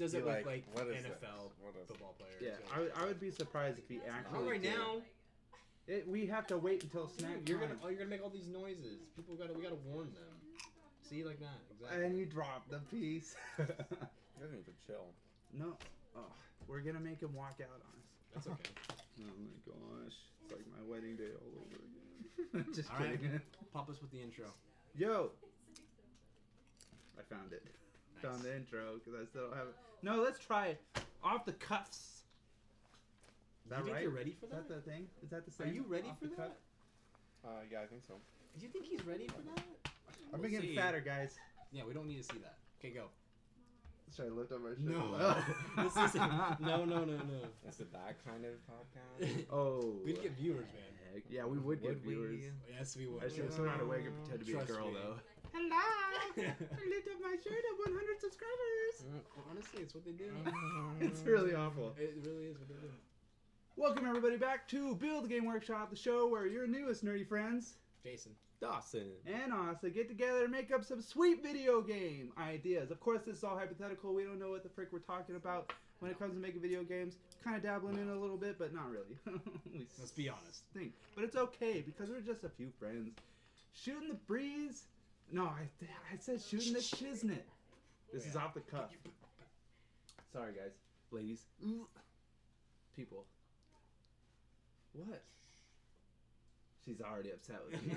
does it with like what is NFL this? football players. Yeah, I would be surprised if he actually. Not right now. We have to wait until snack You're time. gonna make all these noises. We gotta warn them. See, like that. Exactly. And you dropped the piece. He doesn't even chill. No. Oh, we're gonna make him walk out on us. That's okay. Oh my gosh. It's like my wedding day all over again. Just all kidding. Right. Pop us with the intro. Yo! I found it. Nice. Found the intro because I still don't have it. No, let's try it. Off the cuffs. Is that you think right? you're ready for that? Is that the thing? Is that the same? Are you ready Off for the that? Yeah, I think so. Do you think he's ready for that? I've been getting fatter, guys. Yeah, we don't need to see that. Okay, go. Should I lift up my shirt? No. This isn't. No. Is it that kind of podcast? Oh. We'd get viewers, man. Heck, yeah, we would get viewers. Yes, we would. I should put on a wig and pretend to be Trust a girl, me. though. Hello! I lift up my shirt at 100 subscribers! Well, honestly, it's what they do. It's really awful. It really is what they do. Welcome, everybody, back to Build a Game Workshop, the show where your newest nerdy friends, Jason. Dawson. and Asa, get together and make up some sweet video game ideas. Of course, this is all hypothetical. We don't know what the frick we're talking about when it comes to making video games. Kind of dabbling in a little bit, but not really. Let's be honest. Think. But it's okay, because we're just a few friends. Shooting the breeze. No, I said shooting the shiznit. This is off the cuff. Sorry, guys. Ladies. People. What? She's already upset with me.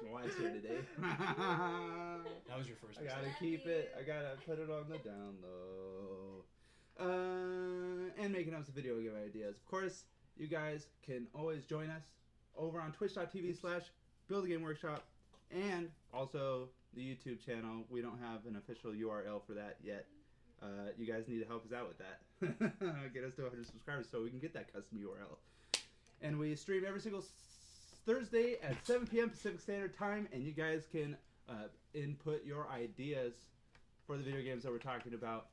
My wife's here today. That was your first I mistake. gotta keep it. I gotta put it on the down low. And making up some video game ideas. Of course, you guys can always join us over on twitch.tv/Build a Game Workshop, and also the YouTube channel. We don't have an official URL for that yet. You guys need to help us out with that. Get us to 100 subscribers so we can get that custom URL. And we stream every single Thursday at 7 p.m. Pacific Standard Time, and you guys can input your ideas for the video games that we're talking about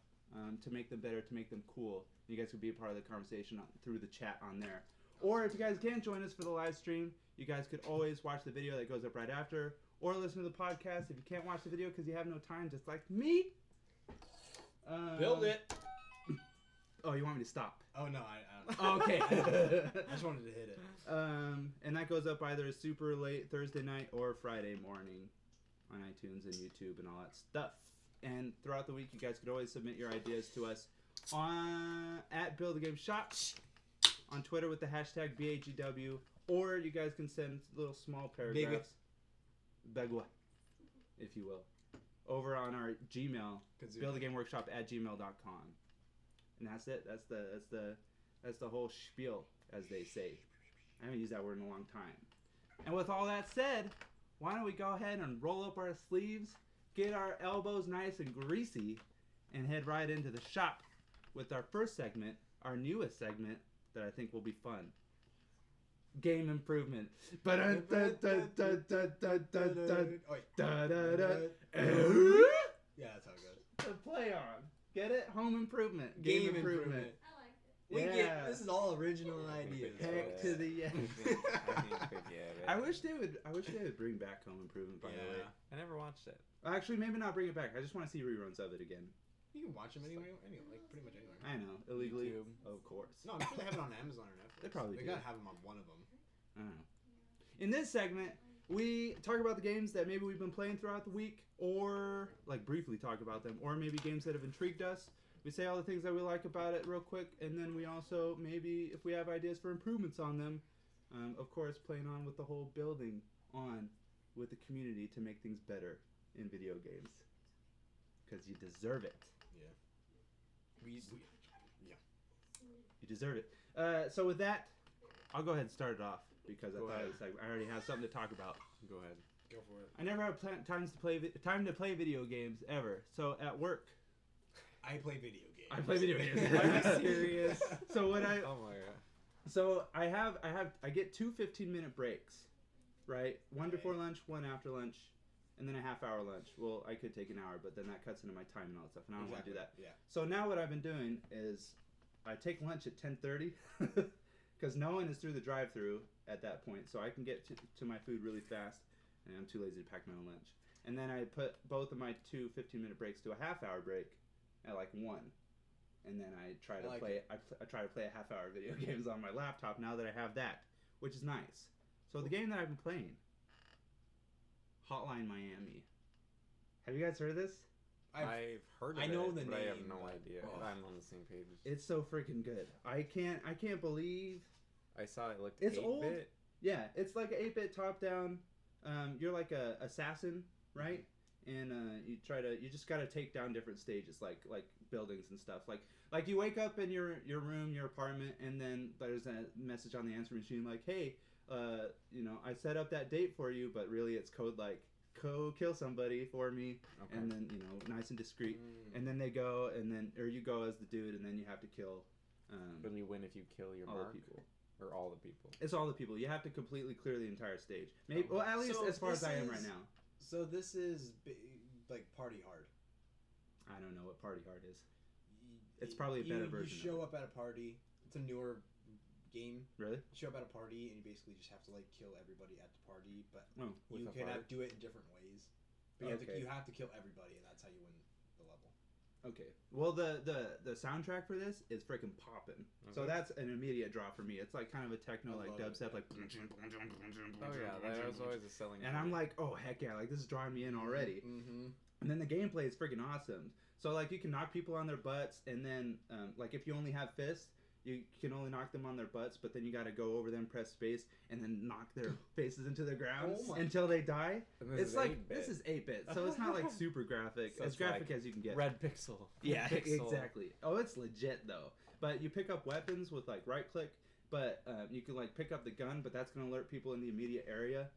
to make them better, to make them cool. You guys could be a part of the conversation through the chat on there. Or if you guys can't join us for the live stream, you guys could always watch the video that goes up right after, or listen to the podcast if you can't watch the video because you have no time, just like me. Build it. Oh, you want me to stop? Oh, no. Okay. I just wanted to hit it. And that goes up either super late Thursday night or Friday morning on iTunes and YouTube and all that stuff. And throughout the week, you guys could always submit your ideas to us at Build a Game Shop on Twitter with the hashtag BAGW, or you guys can send little small paragraphs, Begwa, if you will, over on our Gmail, buildagameworkshop@gmail.com. And that's it. That's the whole spiel, as they say. I haven't used that word in a long time. And with all that said, why don't we go ahead and roll up our sleeves, get our elbows nice and greasy, and head right into the shop with our first segment, our newest segment that I think will be fun. Game improvement. Yeah, Yeah, that's how it goes. The play on. Get it? Home improvement. Game improvement. I like it. Yeah. This is all original ideas. Heck to the yes. I I wish they would bring back Home Improvement. By the way, I never watched it. actually, maybe not bring it back. I just want to see reruns of it again. You can watch them anywhere, like pretty much anywhere. I know, illegally, YouTube. of course. No, I'm sure they have it on Amazon or Netflix. They probably They do. gotta have them on one of them. I don't know. In this segment, we talk about the games that maybe we've been playing throughout the week, or like briefly talk about them, or maybe games that have intrigued us. We say all the things that we like about it real quick, and then we also, maybe if we have ideas for improvements on them, of course, playing on with the whole building on with the community to make things better in video games. Because you deserve it. Yeah. You deserve it. So with that, I'll go ahead and start it off, because Go I ahead. thought I already have something to talk about. Go ahead. Go for it. I never have time to play video games ever. So at work, I play video games. I play video games. Are you serious? So what I Oh my god. so I get two 15-minute breaks, right? One before lunch, one after lunch, and then a half-hour lunch. Well, I could take an hour, but then that cuts into my time and all that stuff, and I don't want to do that. Yeah. So now what I've been doing is I take lunch at 10:30 because no one is through the drive-through at that point, so I can get to my food really fast, and I'm too lazy to pack my own lunch. And then I put both of my two 15-minute breaks to a half-hour break, at like 1. And then I try to I like play. it. I try to play a half-hour video games on my laptop now that I have that, which is nice. So the game that I've been playing, Hotline Miami. Have you guys heard of this? I've heard of I know it, the but I have name, no but- idea. oh. I'm on the same page. It's so freaking good. I can't believe. I saw it looked It's 8-bit. old. Yeah, it's like an 8-bit top-down. You're like a assassin, right? And you just gotta take down different stages, like buildings and stuff. Like you wake up in your room, your apartment, and then there's a message on the answer machine like, hey, I set up that date for you, but really it's code like, go kill somebody for me, Okay. and then nice and discreet, and then they go, or you go as the dude, and then you have to kill. But you win if you kill your all mark the people. or all the people. It's all the people. You have to completely clear the entire stage. Maybe, well, at least So as far as this I am is- right now. So this is like party hard. I don't know what party hard is. Y- It's probably a better version You show of up at a party. It's a newer game. Really? You show up at a party and you basically just have to like kill everybody at the party, but Oh, with you a can heart. do it in different ways. But Okay. you have to kill everybody, and that's how you win the level. Okay. Well, the soundtrack for this is freaking popping. So Okay. that's an immediate draw for me. It's like kind of a techno, I like love it, dubstep, yeah. like. Oh yeah, that was always a selling. And I'm like, oh heck yeah, like this is drawing me in already. Mm-hmm. And then the gameplay is freaking awesome. So like you can knock people on their butts, and then like if you only have fists, you can only knock them on their butts, but then you got to go over them, press space, and then knock their faces into the ground Oh my- until they die. And this It's is like 8-bit. this is 8-bit, so it's not like super graphic, So as it's graphic like as you can get. red pixel. Yeah, Red pixel. exactly. Oh, it's legit though. But you pick up weapons with like right click, but you can like pick up the gun, but that's gonna alert people in the immediate area.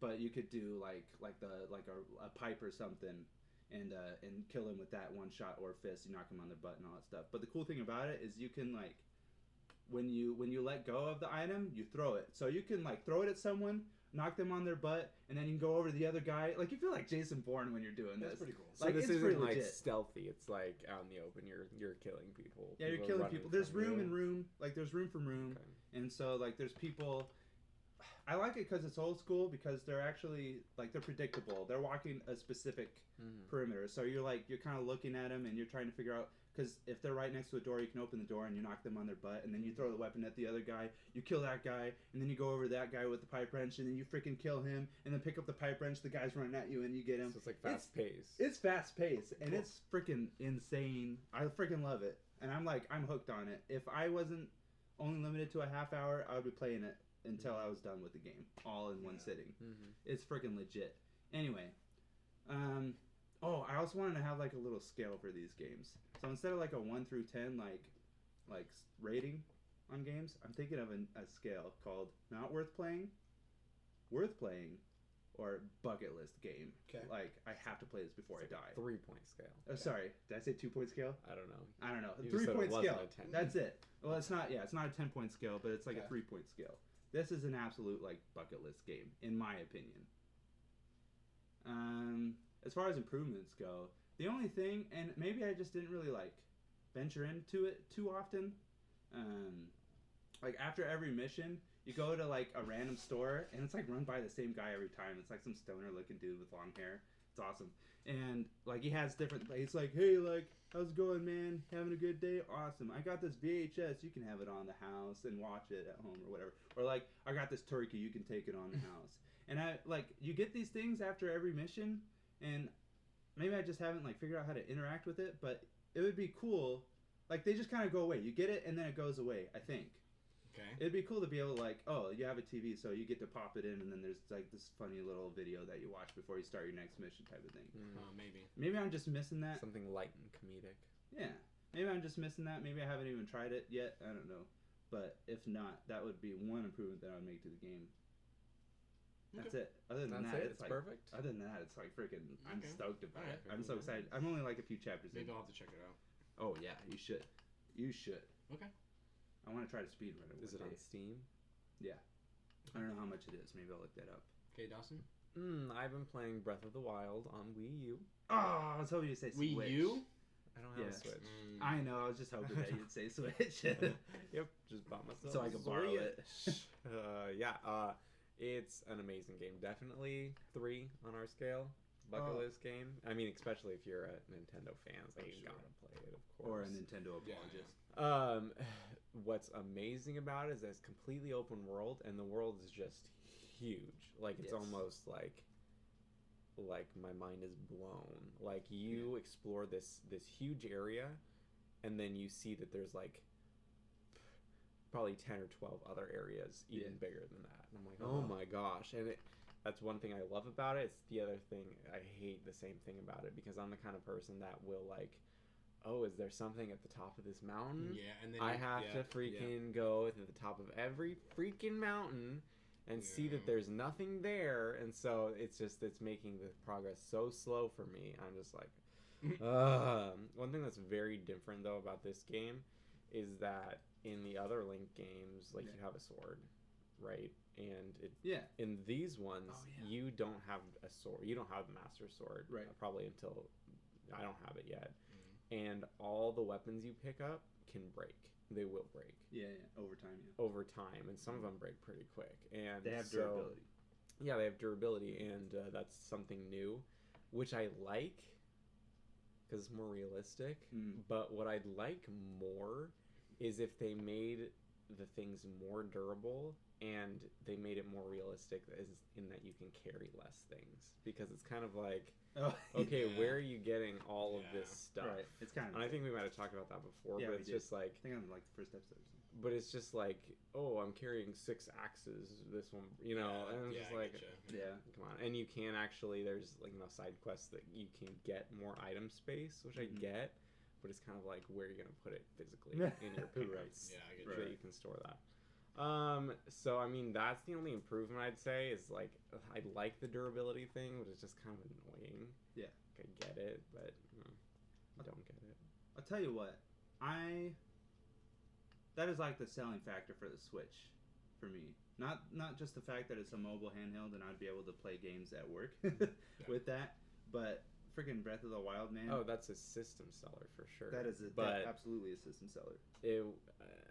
But you could do like a pipe or something, and kill him with that one shot or fist. You knock him on the butt and all that stuff. But the cool thing about it is you can like when you let go of the item, you throw it. So you can like throw it at someone, knock them on their butt, and then you can go over to the other guy. Like you feel like Jason Bourne when you're doing That's this. pretty cool. So Like, this it's pretty isn't like legit. stealthy. It's like out in the open. You're killing people. Yeah, you're People killing running people. There's from room you. and room. Like there's room from room. Okay. And so like there's people. I like it because it's old school, because they're actually like they're predictable. They're walking a specific Mhm. perimeter, so you're kind of looking at them and you're trying to figure out, because if they're right next to a door, you can open the door and you knock them on their butt, and then you throw the weapon at the other guy, you kill that guy, and then you go over to that guy with the pipe wrench, and then you freaking kill him, and then pick up the pipe wrench, the guy's running at you, and you get him. So it's like fast paced. It's fast paced and Cool. it's freaking insane. I freaking love it, and I'm hooked on it. If I wasn't only limited to a half hour, I would be playing it until I was done with the game, all in one Yeah. sitting. Mm-hmm. It's freaking legit. Anyway, I also wanted to have like a little scale for these games. So instead of like a 1 through 10 like rating on games, I'm thinking of a scale called not worth playing, worth playing, or bucket list game. Okay. Like I have to play this before I die. 3-point scale. Oh, sorry, did I say 2-point scale? I don't know. I don't know. You just said it 3-point wasn't scale. a 10. That's it. Well, it's not. Yeah, it's not a 10-point scale, but it's like Okay. a 3-point scale. This is an absolute like bucket list game, in my opinion. As far as improvements go, the only thing, and maybe I just didn't really like venture into it too often. Like after every mission, you go to like a random store, and it's like run by the same guy every time. It's like some stoner looking dude with long hair. It's awesome. And like he has different. It's like, hey, like, how's it going, man? Having a good day? Awesome. I got this VHS. You can have it on the house and watch it at home or whatever. Or like, I got this turkey. You can take it on the house. And I like you get these things after every mission, and maybe I just haven't like figured out how to interact with it. But it would be cool. Like they just kind of go away. You get it and then it goes away. I think. Okay. It'd be cool to be able to like, oh, you have a TV, so you get to pop it in, and then there's like this funny little video that you watch before you start your next mission type of thing. Maybe. Maybe I'm just missing that. Something light and comedic. Yeah. Maybe I'm just missing that. Maybe I haven't even tried it yet. I don't know. But if not, that would be one improvement that I would make to the game. That's it. Other than That's that, it. it's It's like perfect. Other than that, it's like freaking. I'm Okay. stoked about it. Alright. I'm so excited. I'm only like a few chapters in. Maybe I'll have to check it out. Oh yeah, you should. You should. Okay. I want to try to speedrun it. Is it one on day. Steam? I don't know how much it is. Maybe I'll look that up. Okay, Dawson. I've been playing Breath of the Wild on Wii U. Oh, I was hoping you'd say Switch. Wii U? I don't have Yeah. a Switch. I know. I was just hoping that you'd say Switch. Yep, just bought myself. So I could borrow it. Yeah, it's an amazing game. Definitely 3 on our scale. bucket list game. I mean, especially if you're a Nintendo fan, like you gotta play it, of course. Or a Nintendo apologist. What's amazing about it is that it's completely open world, and the world is just huge. Like it's almost like my mind is blown. Like you explore this huge area, and then you see that there's like probably 10 or 12 other areas even bigger than that. And I'm like, oh my gosh. And that's one thing I love about it. It's the other thing I hate the same thing about it, because I'm the kind of person that will like, oh, is there something at the top of this mountain? Yeah, and then I have to freaking go to the top of every freaking mountain and see that there's nothing there. And so it's making the progress so slow for me. I'm just like, one thing that's very different though about this game is that in the other Link games, like you have a sword, right? And in these ones, you don't have a sword. You don't have the Master Sword, right? Probably until I don't have it yet. And all the weapons you pick up can break. They will break. Over time. Over time, and some of them break pretty quick. And they have durability. Yeah, they have durability, and that's something new, which I like because it's more realistic. But what I'd like more is if they made the things more durable and they made it more realistic in that you can carry less things, because it's kind of like, where are you getting all of this stuff? Right. It's kind of. And I think we might have talked about that before, but it's just like, I think on like the first episode. Or something. But it's just like, oh, I'm carrying 6 axes. This one, and I'm just like, come on. And you can actually, there's like side quests that you can get more item space, which I get. But it's kind of like, where are you going to put it physically in your pants? I get that you can store that. So I mean, that's the only improvement I'd say is like, I like the durability thing, but it's just kind of annoying. Yeah, I get it, but I don't get it. I'll tell you what, that is like the selling factor for the Switch, for me. Not just the fact that it's a mobile handheld and I'd be able to play games at work with that, but freaking Breath of the Wild, man. Oh, that's a system seller for sure. That is absolutely a system seller.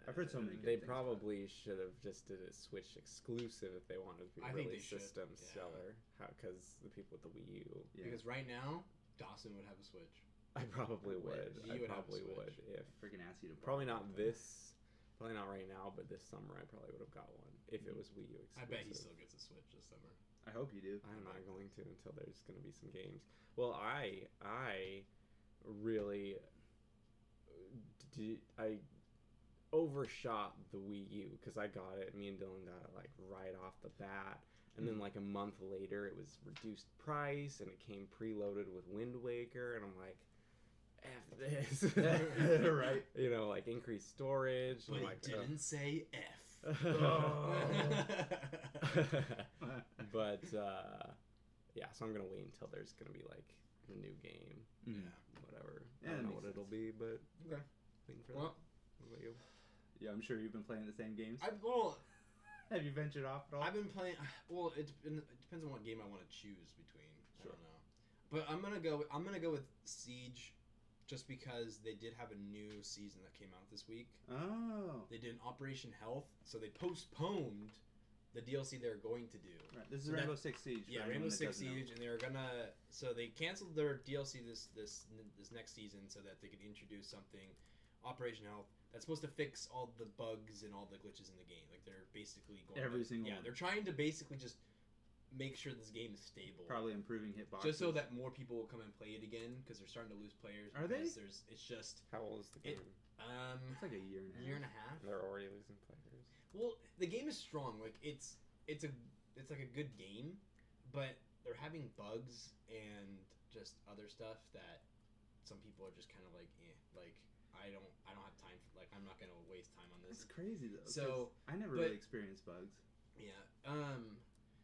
I've heard so many good They things probably should have just did a Switch exclusive if they wanted to be really system seller. Because the people with the Wii U. Yeah. Because right now, Dawson would have a Switch. I probably would. I probably would if freaking ask you to. Probably not right now, but this summer I probably would have got one if it was Wii U exclusive. I bet he still gets a Switch this summer. I hope you do. I'm not going to until there's going to be some games. Well, I really I overshot the Wii U because I got it. Me and Dylan got it like right off the bat, and then like a month later it was reduced price and it came preloaded with Wind Waker, and I'm like, F this, right? Like increased storage. But it like, didn't say F. But so I'm gonna wait until there's gonna be like a new game. Whatever. I don't know what it'll be, but waiting for that. What about you? Yeah, I'm sure you've been playing the same games. Have you ventured off at all? I've been playing. Well, it depends on what game I want to choose between. Sure. I don't know, but I'm gonna go with Siege. Just because they did have a new season that came out this week. Oh. They did an Operation Health, so they postponed the DLC they're going to do. Right. This is Rainbow Six Siege. Yeah, Rainbow Six Siege, and they're gonna. So they canceled their DLC this next season so that they could introduce something, Operation Health, that's supposed to fix all the bugs and all the glitches in the game. Like they're basically going. Every single one. They're trying to basically just make sure this game is stable. Probably improving hitboxes. Just so that more people will come and play it again, because they're starting to lose players. Are they? It's just... How old is the game? It's like a year and a half. Year and a half. They're already losing players. Well, the game is strong. Like it's like a good game, but they're having bugs and just other stuff that some people are just kind of like, like I don't have time for, like, I'm not gonna waste time on this. It's crazy though. So I never really experienced bugs. Yeah.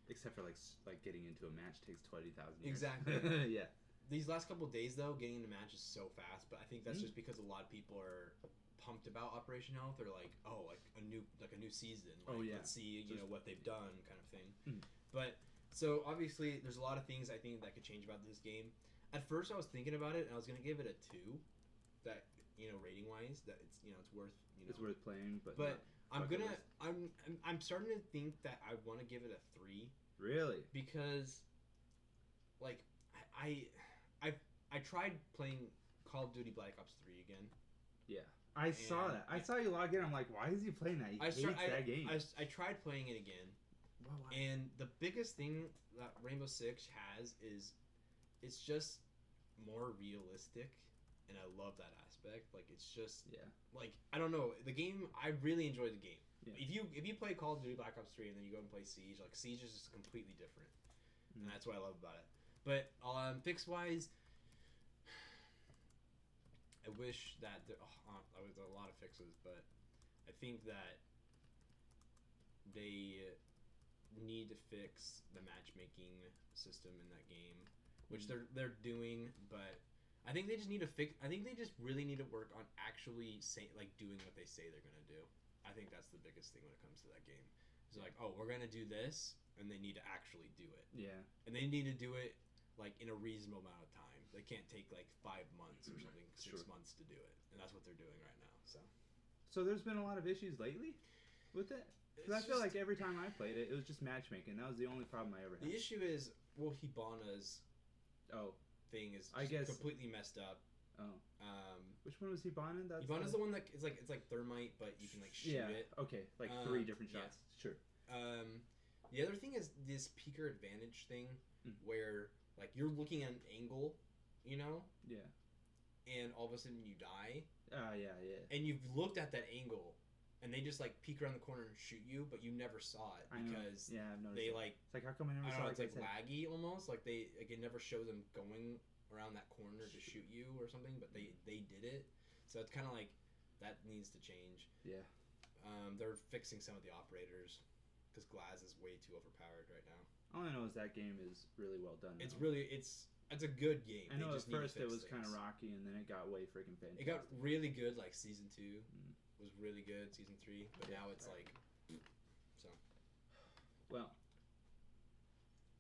Except for like getting into a match takes 20,000 years. Exactly. Yeah. These last couple of days though, getting into matches so fast, but I think that's just because a lot of people are pumped about Operation Health. They're like, oh, like a new season. Like, let's see, what they've done, kind of thing. But so obviously, there's a lot of things I think that could change about this game. At first, I was thinking about it, and I was gonna give it a 2. That rating wise, that it's it's worth it's worth playing, but I'm starting to think that I want to give it a 3. Really? Because, like, I tried playing Call of Duty Black Ops 3 again. Yeah. I saw that. I saw you log in. I'm like, why is he playing that? He hates that game. I tried playing it again. Why? And the biggest thing that Rainbow Six has is it's just more realistic, and I love that aspect. Like, it's just like, I don't know, the game, I really enjoy the game. Yeah. If you play Call of Duty Black Ops 3 and then you go and play Siege, like, Siege is just completely different. And that's what I love about it. But fix wise, I wish that there was a lot of fixes, but I think that they need to fix the matchmaking system in that game, which they're doing, but I think they just need to fix. I think they just really need to work on actually doing what they say they're gonna do. I think that's the biggest thing when it comes to that game. It's like, oh, we're gonna do this, and they need to actually do it. Yeah. And they need to do it like in a reasonable amount of time. They can't take like 5 months or something, 6 months to do it, and that's what they're doing right now. So there's been a lot of issues lately with it. Because I feel like every time I played it, it was just matchmaking. That was the only problem I ever had. The issue is, well, Hibana's thing is completely messed up. Oh. Which one was Hibana? Hibana's the one that it's like thermite, but you can like shoot it. Okay, like 3 different shots. Yeah. Sure. The other thing is this peeker advantage thing, where like you're looking at an angle, you know? Yeah. And all of a sudden you die. Yeah. And you've looked at that angle, and they just like peek around the corner and shoot you, but you never saw it because I've noticed they that. like. It's like, how come I never saw it? It's like laggy almost. Like it never shows them going around that corner to shoot you or something, but they did it. So it's kind of like that needs to change. Yeah. They're fixing some of the operators because Glaz is way too overpowered right now. All I know is that game is really well done. It's a good game. I know at first it was kind of rocky, and then it got way freaking fantastic. It got really good, like season 2 was really good, season 3, but now it's like so. Well,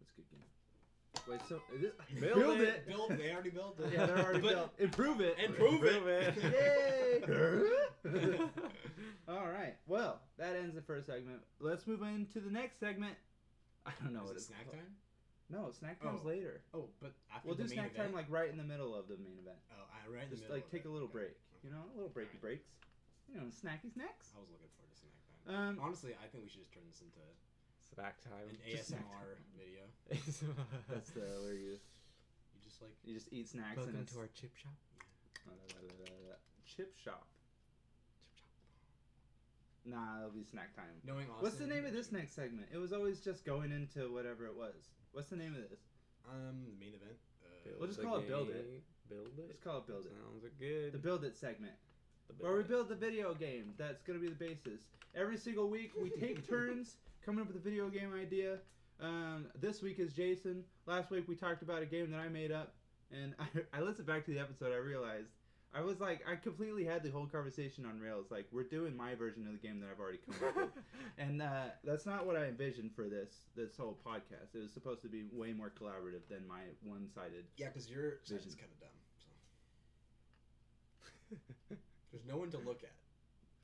that's a good game. Wait, so build it. They already built it. Yeah, they're already built. Improve it. Yay! All right. Well, that ends the first segment. Let's move into the next segment. I don't know what it's snack time. No, snack time's later. Oh, but after we'll do snack time like right in the middle of the main event. Oh, right in the middle. Just like take a little break. You know, a little breaky breaks. You know, snacky snacks. I was looking forward to snack time. Honestly, I think we should just turn this into snack time. An ASMR video. That's where you just eat snacks. Welcome to our chip shop. Chip shop. Nah, it'll be snack time. Knowing Austin, what's the name of this next segment? It was always just going into whatever it was. What's the name of this? Main event. We'll just call it Build It. Build It? Let's call it Build It. Sounds good. The Build It segment. Where we build the video game. That's going to be the basis. Every single week we take turns coming up with a video game idea. This week is Jason. Last week we talked about a game that I made up. And I listened back to the episode. I realized I was like, I completely had the whole conversation on rails. Like, we're doing my version of the game that I've already come up with. And that's not what I envisioned for this whole podcast. It was supposed to be way more collaborative than my one-sided. Yeah, because your side is kind of dumb. So. There's no one to look at.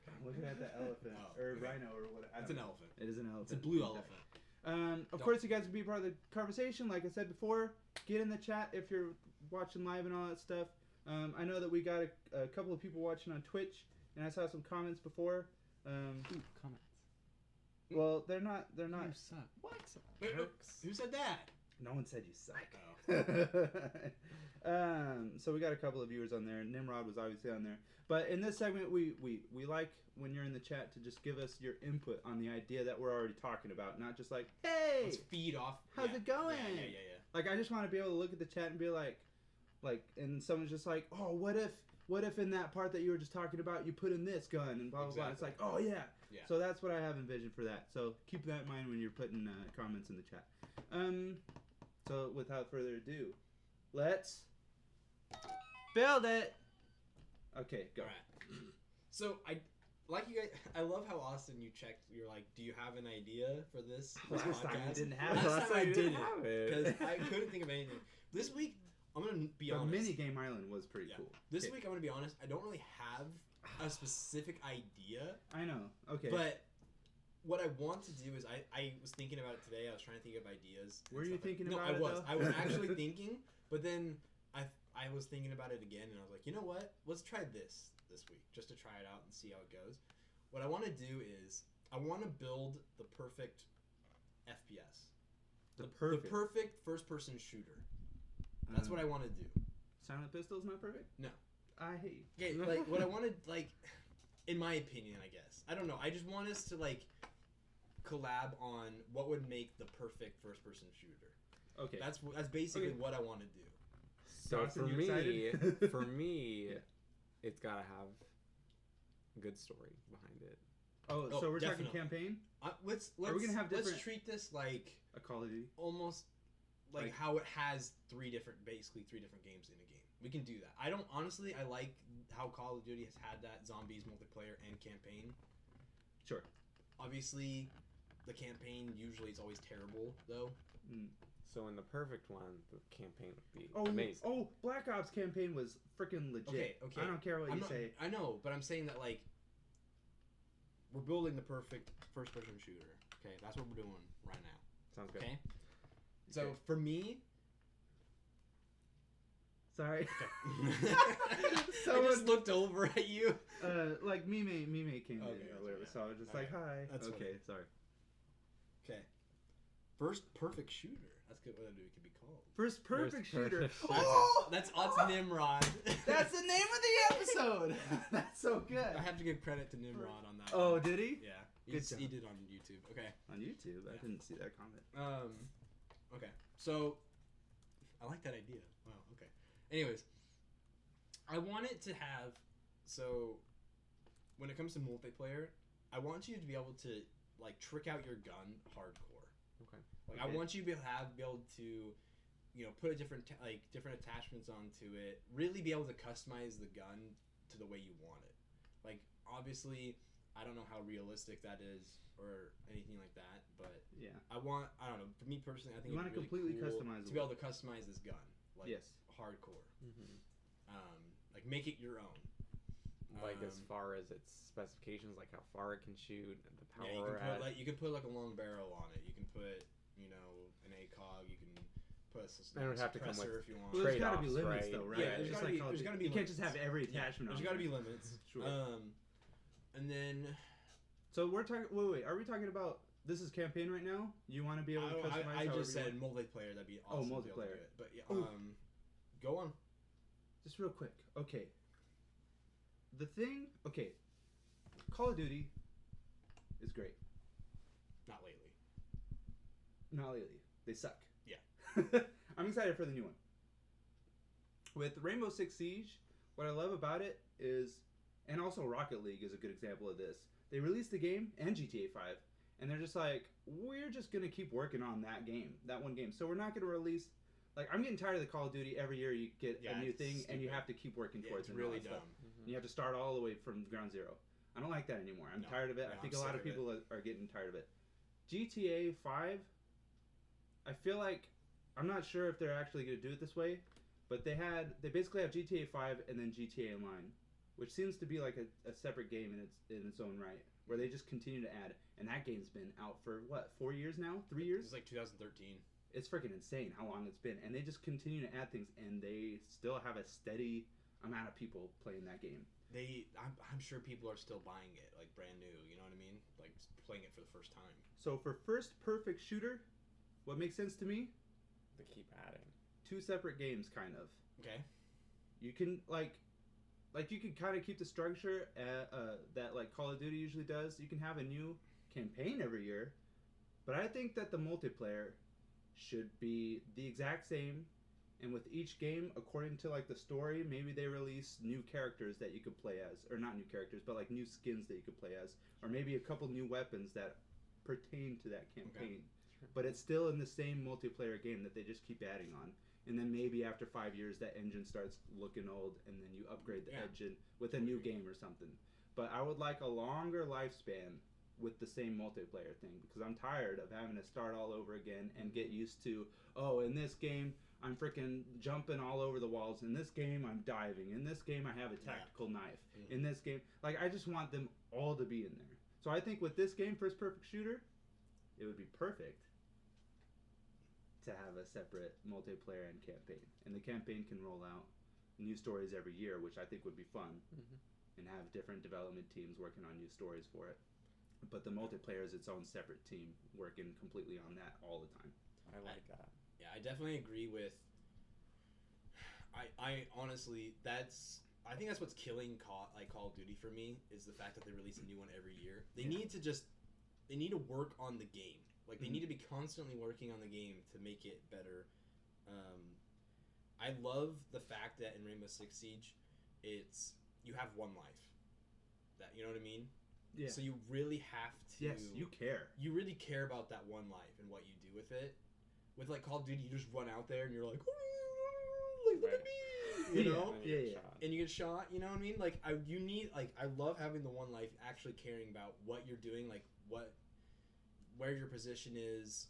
I'm looking at the elephant. Rhino or whatever. It's an elephant. It is an elephant. It's a blue elephant. Of course, you guys can be part of the conversation. Like I said before, get in the chat if you're watching live and all that stuff. I know that we got a couple of people watching on Twitch, and I saw some comments before. Comments. Well, they're not. You suck. What? Who said that? No one said you suck. Oh. So we got a couple of viewers on there. Nimrod was obviously on there. But in this segment, we like when you're in the chat to just give us your input on the idea that we're already talking about, not just like, hey, let's feed off. How's it going? Yeah. Like, I just want to be able to look at the chat and be like, and someone's just like, oh, what if in that part that you were just talking about, you put in this gun and blah, blah, blah. It's like, oh, yeah. So that's what I have envisioned for that. So keep that in mind when you're putting comments in the chat. So without further ado, let's build it. Okay, go. All right. So I love how Austin, you checked. You're like, do you have an idea for this Last time you didn't have it. Last time I didn't because I couldn't think of anything. This week, I'm gonna be honest. The mini game island was pretty cool. This week, I'm gonna be honest. I don't really have a specific idea. I know. Okay. But what I want to do is I was thinking about it today. I was trying to think of ideas. Were you thinking about it? No, I was. Though? I was actually thinking, But then I was thinking about it again, and I was like, you know what? Let's try this week just to try it out and see how it goes. What I want to do is I want to build the perfect FPS. The perfect first-person shooter. That's what I want to do. Silent Pistol's not perfect? No. I hate you. Okay, like, what I wanted, like, in my opinion, I guess. I don't know. I just want us to, like, collab on what would make the perfect first-person shooter. Okay. That's basically what I want to do. So Dawson, for me, it's got to have a good story behind it. Oh, so we're definitely. talking campaign? Are we gonna have different? Let's treat this like a Call of Duty, almost like how it has basically three different games in a game. We can do that. I like how Call of Duty has had that zombies multiplayer and campaign. Sure. Obviously, the campaign usually is always terrible though. So in the perfect one, the campaign would be amazing. Oh, Black Ops campaign was freaking legit. Okay. I don't care what you say. I know, but I'm saying that like we're building the perfect first-person shooter. Okay, that's what we're doing right now. Sounds good. Okay. So for me, sorry. Okay. I just looked over at you. Like Mime came in or whatever, so I was just like, hi. That's okay. Funny. Sorry. Okay. First perfect shooter. That's good. What it could be called. First perfect shooter. That's Nimrod. That's the name of the episode. That's so good. I have to give credit to Nimrod on that. Oh, did he? Yeah. He did on YouTube. Okay. On YouTube? Yeah. I didn't see that comment. Okay. So, I like that idea. Wow. Okay. Anyways, I want it to have. So, when it comes to multiplayer, I want you to be able to like trick out your gun hardcore. Okay. Like I want you to be able to, put a different attachments onto it. Really be able to customize the gun to the way you want it. Like obviously, I don't know how realistic that is or anything like that, but yeah, I don't know. For me personally, I think you want it's to really completely cool customize to be able to customize this gun. Like yes. Hardcore. Mm-hmm. Like make it your own. Like as far as its specifications, like how far it can shoot, and the power. Yeah, you can put like a long barrel on it. You can put an ACOG. You can put a suppressor if you want. Well, there's got to be limits, though, right? Yeah, there's got to be. You can't just have every attachment. There's got to be limits. Sure. And then. So we're talking. Wait. Are we talking about? This is campaign right now. You want to be able to customize? I just said multiplayer. That'd be awesome. Oh, multiplayer. But yeah, go on. Just real quick. Okay. The thing. Okay. Call of Duty is great. Not lately. Not lately. They suck. Yeah. I'm excited for the new one. With Rainbow Six Siege, what I love about it is, and also Rocket League is a good example of this. They released the game and GTA 5, and they're just like, we're just gonna keep working on that one game. So we're not gonna release. Like I'm getting tired of the Call of Duty. Every year you get a new thing, and you have to keep working towards it. It's really dumb. Mm-hmm. You have to start all the way from ground zero. I don't like that anymore. I'm tired of it. I think a lot of people are getting tired of it. GTA 5, I feel like, I'm not sure if they're actually going to do it this way, but they basically have GTA 5 and then GTA Online, which seems to be like a separate game in its own right, where they just continue to add. And that game's been out for, 4 years now? 3 years? It's like 2013. It's freaking insane how long it's been. And they just continue to add things, and they still have a steady amount of people playing that game. I'm sure people are still buying it, like brand new, you know what I mean? Like playing it for the first time. So for first perfect shooter, what makes sense to me? They keep adding. 2 separate games, kind of. Okay. You can, like you can kind of keep the structure that, like, Call of Duty usually does. You can have a new campaign every year, but I think that the multiplayer should be the exact same. And with each game, according to like the story, maybe they release new characters that you could play as, or not new characters, but like new skins that you could play as, or maybe a couple new weapons that pertain to that campaign. Okay. Sure. But it's still in the same multiplayer game that they just keep adding on. And then maybe after 5 years, that engine starts looking old, and then you upgrade the engine with a new game or something. But I would like a longer lifespan with the same multiplayer thing, because I'm tired of having to start all over again and get used to, in this game I'm freaking jumping all over the walls. In this game I'm diving. In this game I have a tactical knife. Mm-hmm. In this game, like, I just want them all to be in there. So I think with this game, First Perfect Shooter, it would be perfect to have a separate multiplayer and campaign. And the campaign can roll out new stories every year, which I think would be fun, and have different development teams working on new stories for it. But the multiplayer is its own separate team working completely on that all the time. I like that. Yeah, I definitely agree with. I honestly, I think that's what's killing Call of Duty for me, is the fact that they release a new one every year. They need to work on the game. Like, they need to be constantly working on the game to make it better. I love the fact that in Rainbow Six Siege, you have one life. That, you know what I mean? Yeah. So you really have to. Yes, you care. You really care about that one life and what you do with it. With like Call of Duty, you just run out there and you're like, like look at me, you know? Yeah. And you get shot. You know what I mean? Like I love having the one life, actually caring about what you're doing, like where your position is,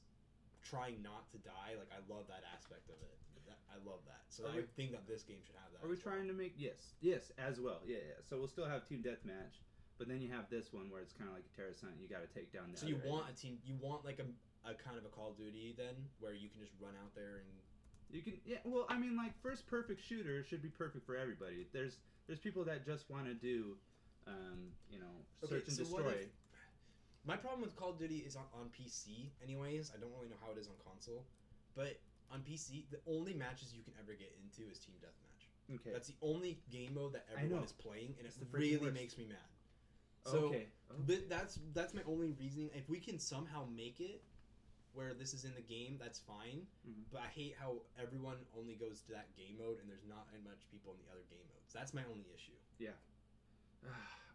trying not to die. Like, I love that aspect of it. I love that. So I think that this game should have that. Are we trying to make yes as well? Yeah. So we'll still have team deathmatch, but then you have this one where it's kind of like a terrorist hunt. You got to take down. So you want a team? You want like a kind of a Call of Duty then, where you can just run out there and you can. Yeah. Well, I mean, like first perfect shooter should be perfect for everybody. There's people that just want to do, search and destroy. My problem with Call of Duty is on PC anyways. I don't really know how it is on console. But on PC, the only matches you can ever get into is Team Deathmatch. Okay. That's the only game mode that everyone is playing, and it really makes me mad. So, but that's my only reasoning. If we can somehow make it where this is in the game, that's fine. Mm-hmm. But I hate how everyone only goes to that game mode, and there's not much people in the other game modes. That's my only issue. Yeah.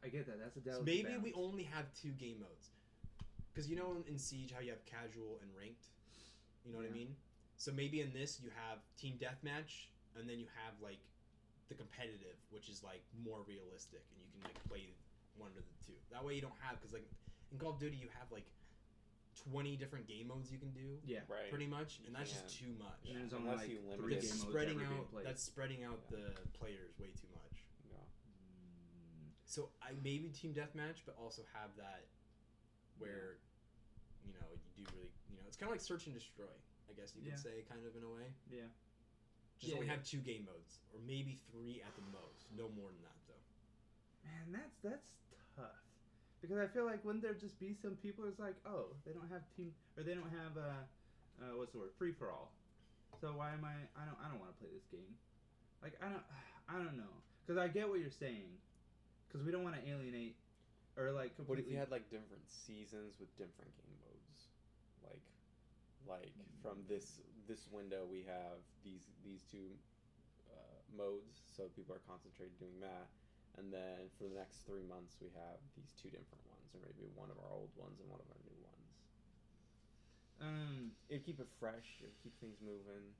I get that. That's a delicate maybe balance. We only have 2 game modes. Because you know in Siege how you have casual and ranked? You know what I mean? So maybe in this you have Team Deathmatch, and then you have like the competitive, which is like more realistic, and you can like play one of the 2. That way you don't have, because like in Call of Duty you have like 20 different game modes you can do. Yeah, right. Pretty much, and that's just too much. And there's only like 3 game modes spreading ever out. being played. That's spreading out the players way too much. Yeah. So I maybe Team Deathmatch, but also have that where you do really it's kind of like search and destroy. I guess you could say, kind of in a way. Yeah. Just only have 2 game modes, or maybe 3 at the most. No more than that, though. Man, that's tough. Because I feel like wouldn't there just be some people who's like, oh, they don't have team, or they don't have what's the word, free for all. So why am I don't want to play this game. Like I don't know. Because I get what you're saying. Because we don't want to alienate, or like completely. What if you had like different seasons with different game modes, like from this window we have these 2 modes, so people are concentrated doing that, and then for the next 3 months we have these 2 different ones, or maybe one of our old ones and one of our new ones. It'd keep it fresh. It'd keep things moving.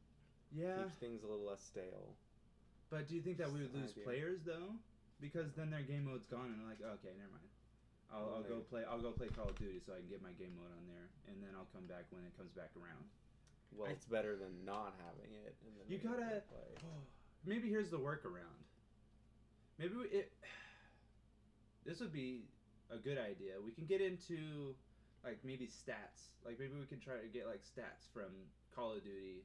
Yeah. Keeps things a little less stale. But do you think that we would lose players though? Because then their game mode's gone, and they're like, okay, never mind. I'll go play Call of Duty so I can get my game mode on there, and then I'll come back when it comes back around. Well, it's better than not having it. And then you gotta. Maybe here's the workaround. Maybe this would be a good idea. We can get into like maybe stats. Like maybe we can try to get like stats from Call of Duty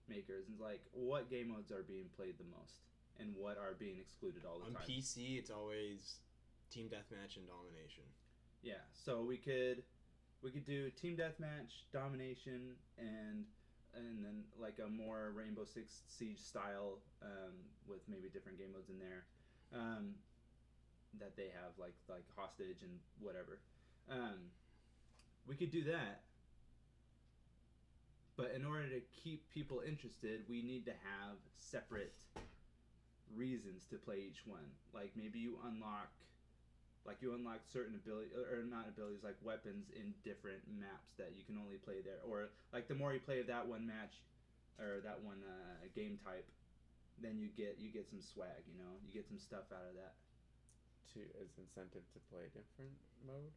makers, and like what game modes are being played the most, and what are being excluded all the time. On PC, it's always Team Deathmatch and Domination. Yeah, so we could do Team Deathmatch, Domination, and then like a more Rainbow Six Siege style with maybe different game modes in there that they have like hostage and whatever. We could do that, but in order to keep people interested, we need to have separate reasons to play each one. Like maybe you unlock certain ability, or not abilities, like weapons in different maps that you can only play there, or like the more you play of that one match or that one game type, then you get some swag, you get some stuff out of that as incentive to play a different mode.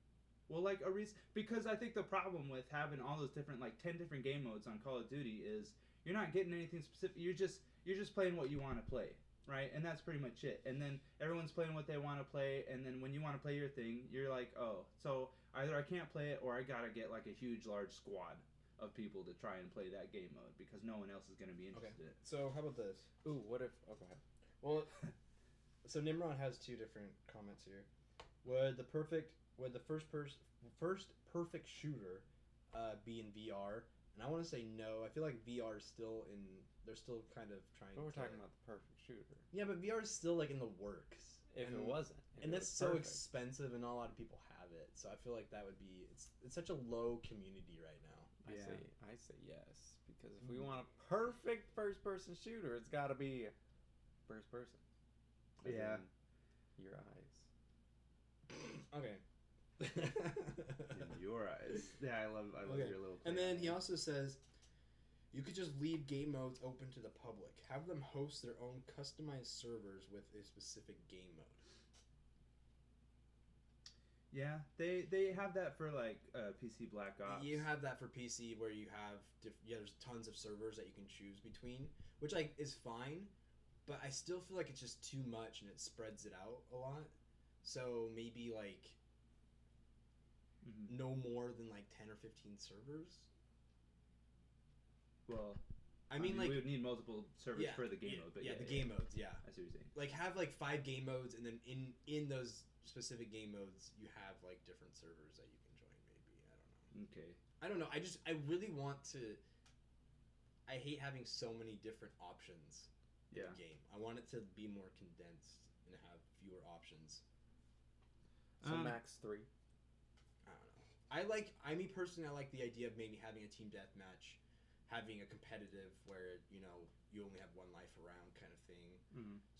Well, like a reason, because I think the problem with having all those different, like 10 different game modes on Call of Duty is you're not getting anything specific. You're just playing what you want to play. Right, and that's pretty much it. And then everyone's playing what they want to play, and then when you want to play your thing, you're like, oh, so either I can't play it, or I gotta get like a huge, large squad, of people to try and play that game mode because no one else is going to be interested in it. So how about this? Ooh, what if? Oh, go ahead. Well, so Nimrod has two different comments here. Would the first perfect shooter be in VR? And I want to say no. I feel like VR is still in. They're still kind of trying. But we're talking about the perfect shooter. Yeah, but VR is still like in the works. If it wasn't, and that's so expensive, and not a lot of people have it. So I feel like that would be. It's such a low community right now. I say yes, because if we want a perfect first-person shooter, it's got to be first person. Yeah. Your eyes. Okay. In your eyes. Yeah, I love your little. And then he also says, you could just leave game modes open to the public. Have them host their own customized servers with a specific game mode. Yeah, they have that for like PC Black Ops. You have that for PC where you have there's tons of servers that you can choose between, which like is fine, but I still feel like it's just too much and it spreads it out a lot. So maybe like no more than like 10 or 15 servers. Well, I mean like we would need multiple servers for the game mode, but the game modes, I see what you're saying. Like have like 5 game modes, and then in those specific game modes you have like different servers that you can join. Maybe I don't know. Okay. I don't know. I really want to. I hate having so many different options in the game. I want it to be more condensed and have fewer options. So max 3. I don't know. I like the idea of maybe having a team deathmatch, having a competitive where you only have one life around kind of thing.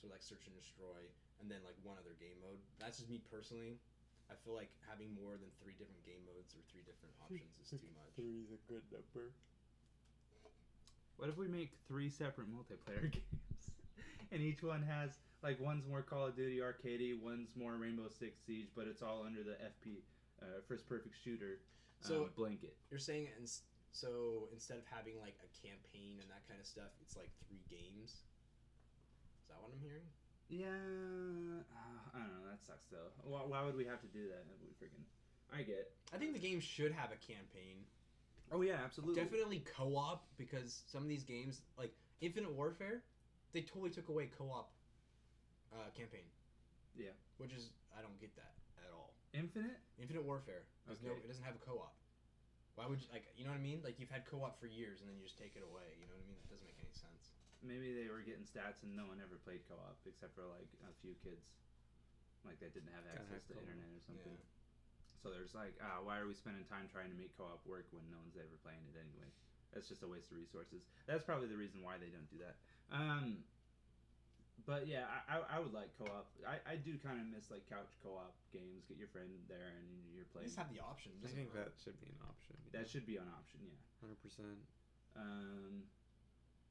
So like search and destroy, and then like one other game mode. That's just me personally. I feel like having more than 3 different game modes or 3 different options is too much. 3 is a good number. What if we make 3 separate multiplayer games, and each one has like one's more Call of Duty arcadey, one's more Rainbow Six Siege, but it's all under the first perfect shooter blanket. You're saying so instead of having like a campaign and that kind of stuff, it's like 3 games. Is that what I'm hearing? Yeah, I don't know. That sucks though. Why would we have to do that? I get. I think the game should have a campaign. Oh yeah, absolutely. Definitely co-op, because some of these games, like Infinite Warfare, they totally took away co-op campaign. Yeah. Which is, I don't get that at all. Infinite Warfare. Okay. It doesn't have a co-op. Why would you, you know what I mean? Like you've had co-op for years and then you just take it away. You know what I mean? That doesn't make any sense. Maybe they were getting stats and no one ever played co-op except for like a few kids, like that didn't have access to internet or something. Yeah. So there's like, why are we spending time trying to make co-op work when no one's ever playing it anyway? That's just a waste of resources. That's probably the reason why they don't do that. But yeah, I would like co-op. I do kind of miss like couch co-op games. Get your friend there and you're playing. Just have the option. I think that should be an option. That should be an option. Yeah. 100%.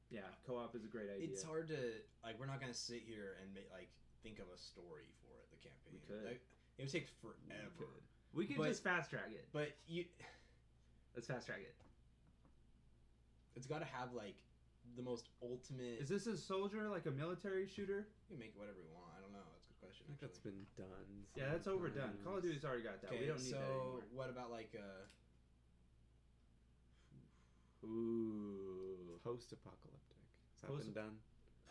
Yeah, co-op is a great idea. It's hard to we're not gonna sit here and think of a story for it. The campaign. We could. It would take forever. We could just fast track it. But let's fast track it. It's got to have the most ultimate. Is this a soldier, like a military shooter? We can make it whatever we want. I don't know. That's a good question. I think that's been done. Yeah, that's overdone. Call of Duty's already got that. We don't need that anymore. So what about Ooh. Post-apocalyptic. Has that been done?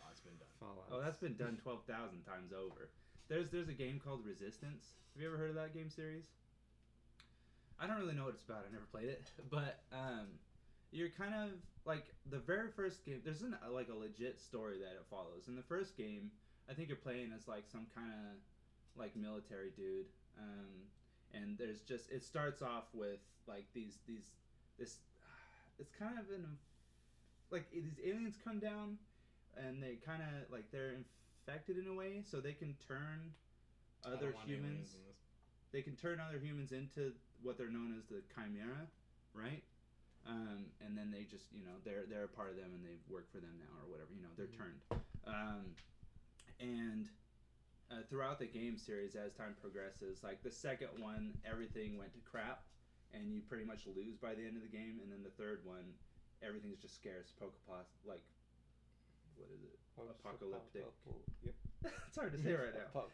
Oh, it's been done. Fallout. Oh, that's been done 12,000 times over. There's a game called Resistance. Have you ever heard of that game series? I don't really know what it's about. I never played it, but you're kind of like the very first game. There's a legit story that it follows. In the first game, I think you're playing as some kind of military dude, and there's just it starts off with this. It's kind of these aliens come down, and they kind of they're infected in a way, so they can turn other humans. They can turn other humans into what they're known as the Chimera, right? And then they just they're a part of them and they work for them now or whatever. They're turned. And throughout the game series, as time progresses, the second one, everything went to crap, and you pretty much lose by the end of the game. And then the third one, everything's just scarce, what is it? Apocalyptic. Yep. It's hard to say right now.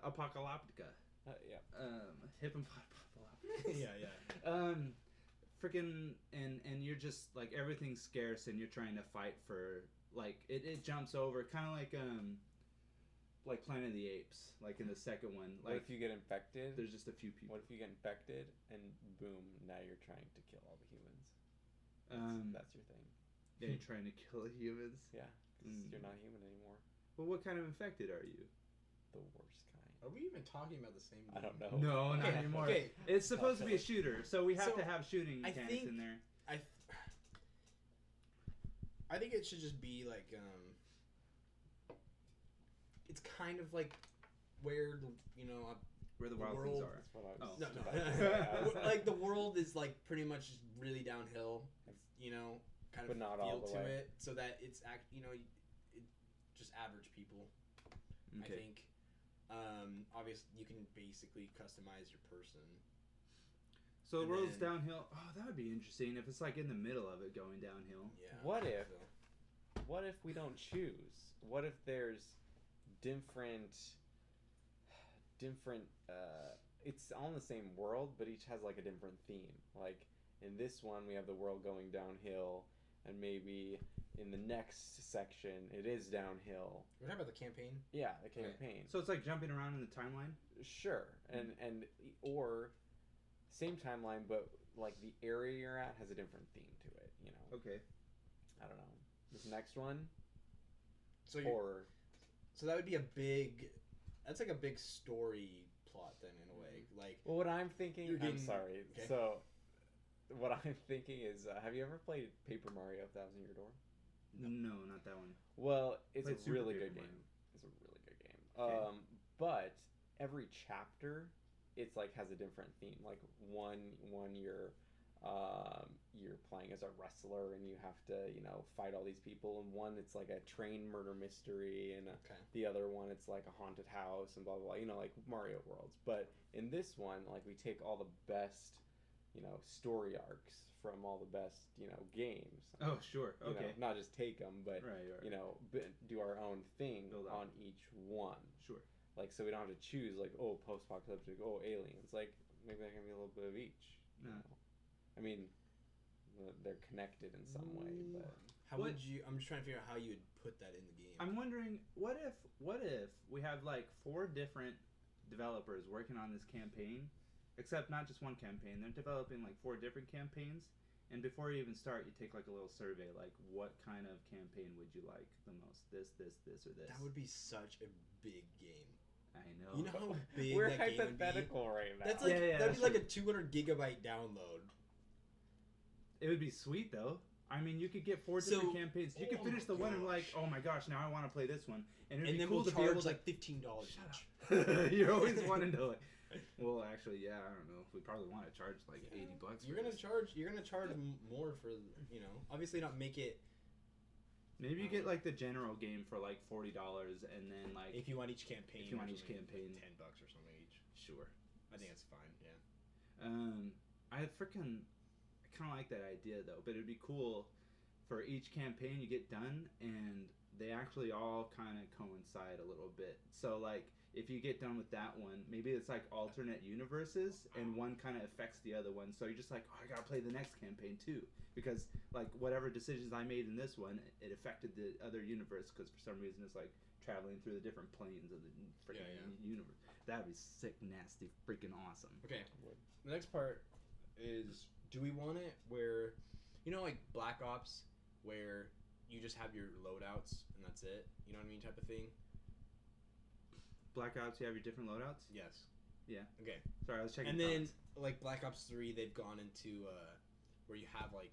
Apocalyptica. Yeah. Hippopotamopocalyptica. Yeah. freaking and you're just like everything's scarce and you're trying to fight for like it jumps over kind of like Planet of the Apes, like in the second one. Like what if you get infected? There's just a few people. What if you get infected and boom, now you're trying to kill all the humans? That's your thing. Yeah, you're trying to kill humans. Yeah, because you're not human anymore. Well, what kind of infected are you? The worst kind. Are we even talking about the same game? I don't know. No, not anymore. Okay. It's supposed to be a shooter, so we have So, to have shooting I mechanics think- in there. I think it should just be like it's kind of like where Where the the wild world- things are. That's what I was. Oh. no about to say. I was like the world is like pretty much just really downhill, kind of But not feel all the to way. it, so that it's just average people. I Okay. think obviously you can basically customize your person. So the And world's then- downhill. Oh, that would be interesting if it's like in the middle of it going downhill. Yeah. What I think if- so. What if we don't choose? What if there's different it's on the same world but each has like a different theme? Like in this one we have the world going downhill and maybe in the next section it is downhill. We're talking about the campaign. Yeah, the campaign. So it's like jumping around in the timeline. Sure. And or same timeline but like the area you're at has a different theme to it, Okay. I don't know. This next one So horror. so that would be a big. That's like a big story plot then in a way. Like Well, what I'm thinking, You're I'm getting- sorry. okay. So, what I'm thinking is, have you ever played Paper Mario: Thousand Year Door? No, not that one. Well, it's Played a Super really Paper good Mario. game. It's a really good game. Okay. But every chapter, it's like has a different theme. Like one you're playing as a wrestler and you have to fight all these people, and one it's like a train murder mystery, and okay. the other one it's like a haunted house and blah blah blah, like Mario worlds. But in this one, like we take all the best story arcs from all the best games. Oh, sure. You know, Okay. not just take them, but Right. do our own thing Build on on each one. Sure. Like, so we don't have to choose like, oh, post-apocalyptic, oh, aliens. Like maybe there can be a little bit of each. You Yeah. know? I mean, they're connected in some way, but How What- would you? I'm just trying to figure out how you would put that in the game. I'm wondering what if we have like 4 different developers working on this campaign, except not just one campaign. They're developing like 4 different campaigns, and before you even start, you take like a little survey, like what kind of campaign would you like the most? This, or this. That would be such a big game. I know. You know how big we're that game would be? hypothetical right now. That's like Yeah, that'd that's be like a 200 gigabyte download. It would be sweet though. I mean, you could get 4 So- different campaigns. You could oh finish my the one and like, gosh. oh my gosh, now I want to play this one, and it'd And be then cool we'll to be able charge to. like $15 Shut each. up. You're always wanting to like. Well, actually, yeah, I don't know. We probably want to charge like Yeah. $80. You're for gonna this. charge. You're gonna charge more for obviously not make it. Maybe you get like the general game for like $40, and then like If you want each campaign. If you want or each something, campaign. $10 or something each. sure. I think that's fine. Yeah. I kind of like that idea though, but it'd be cool for each campaign you get done and they actually all kind of coincide a little bit. So like if you get done with that one, maybe it's like alternate universes and one kind of affects the other one. So you're just like, oh, I gotta play the next campaign too, because like whatever decisions I made in this one, it affected the other universe because for some reason it's like traveling through the different planes of the freaking universe. That'd be sick, nasty, freaking awesome. Okay. The next part is: do we want it where, like Black Ops, where you just have your loadouts and that's it? You know what I mean, type of thing. Black Ops, you have your different loadouts? Yes. Yeah. Okay. Sorry, I was checking. And then thoughts. like Black Ops 3, they've gone into where you have like,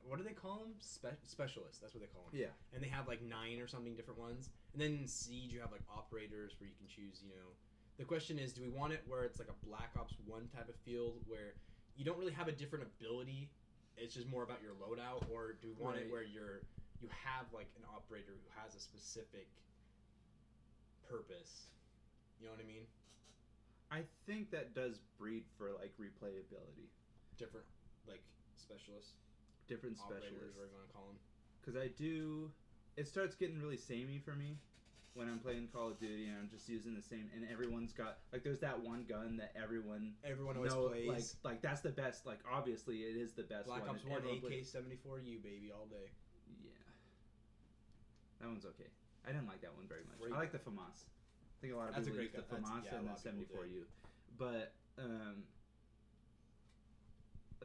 what do they call them? Specialists. That's what they call them. Yeah. And they have like 9 or something different ones. And then in Siege, you have like operators where you can choose. The question is, do we want it where it's like a Black Ops 1 type of field where you don't really have a different ability? It's just more about your loadout, or do we want it Right. where you have like an operator who has a specific purpose? You know what I mean? I think that does breed for like replayability. Different like specialists, Different operators, specialists. whatever you want to call them. Because it starts getting really samey for me. when I'm playing Call of Duty and I'm just using the same, and everyone's got like there's that one gun that everyone always plays. Like that's the best. Like obviously it is the best. Black one. Ops 1 AK-74U baby all day. Yeah, that one's okay. I didn't like that one very much. I like the FAMAS. I think a lot of people use the FAMAS and the 74U, but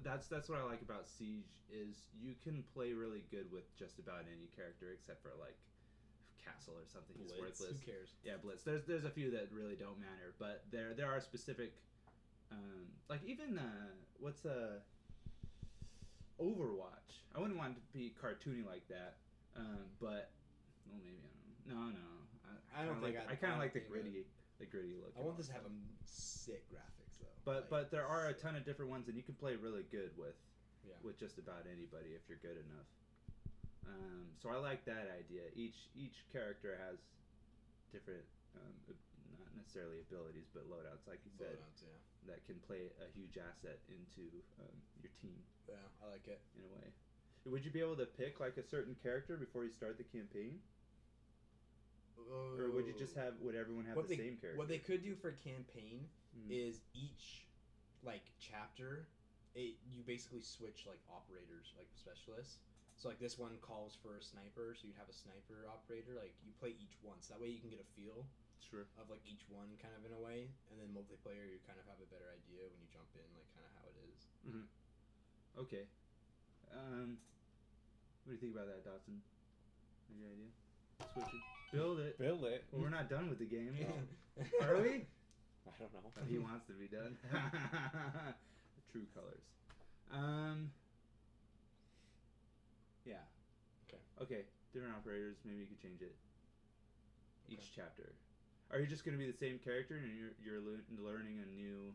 that's what I like about Siege is you can play really good with just about any character except for like Castle or something. He's worthless. Who cares? Yeah, Blitz. There's a few that really don't matter, but there are specific, like even what's Overwatch. I wouldn't want it to be cartoony like that, but well maybe I don't know. I don't think I kind of like the gritty look. I want this to have a sick graphics though. But there are a ton of different ones, and you can play really good with just about anybody if you're good enough. So I like that idea. Each character has different, not necessarily abilities, but loadouts, like you said, that can play a huge asset into your team. Yeah, I like it in a way. Would you be able to pick like a certain character before you start the campaign? Or would you just would everyone have the same character? What they could do for a campaign is each like chapter, you basically switch like operators, like specialists. So like this one calls for a sniper, so you'd have a sniper operator. Like you play each one, so that way you can get a feel of like each one kind of in a way, and then multiplayer you kind of have a better idea when you jump in, like kind of how it is. Mm-hmm. Okay. What do you think about that, Dotson? Any idea? Switching. Build it. Well, we're not done with the game. Are we? I don't know. He wants to be done. True colors. Yeah. Okay. Different operators. Maybe you could change it. Each chapter. Are you just going to be the same character and you're learning a new?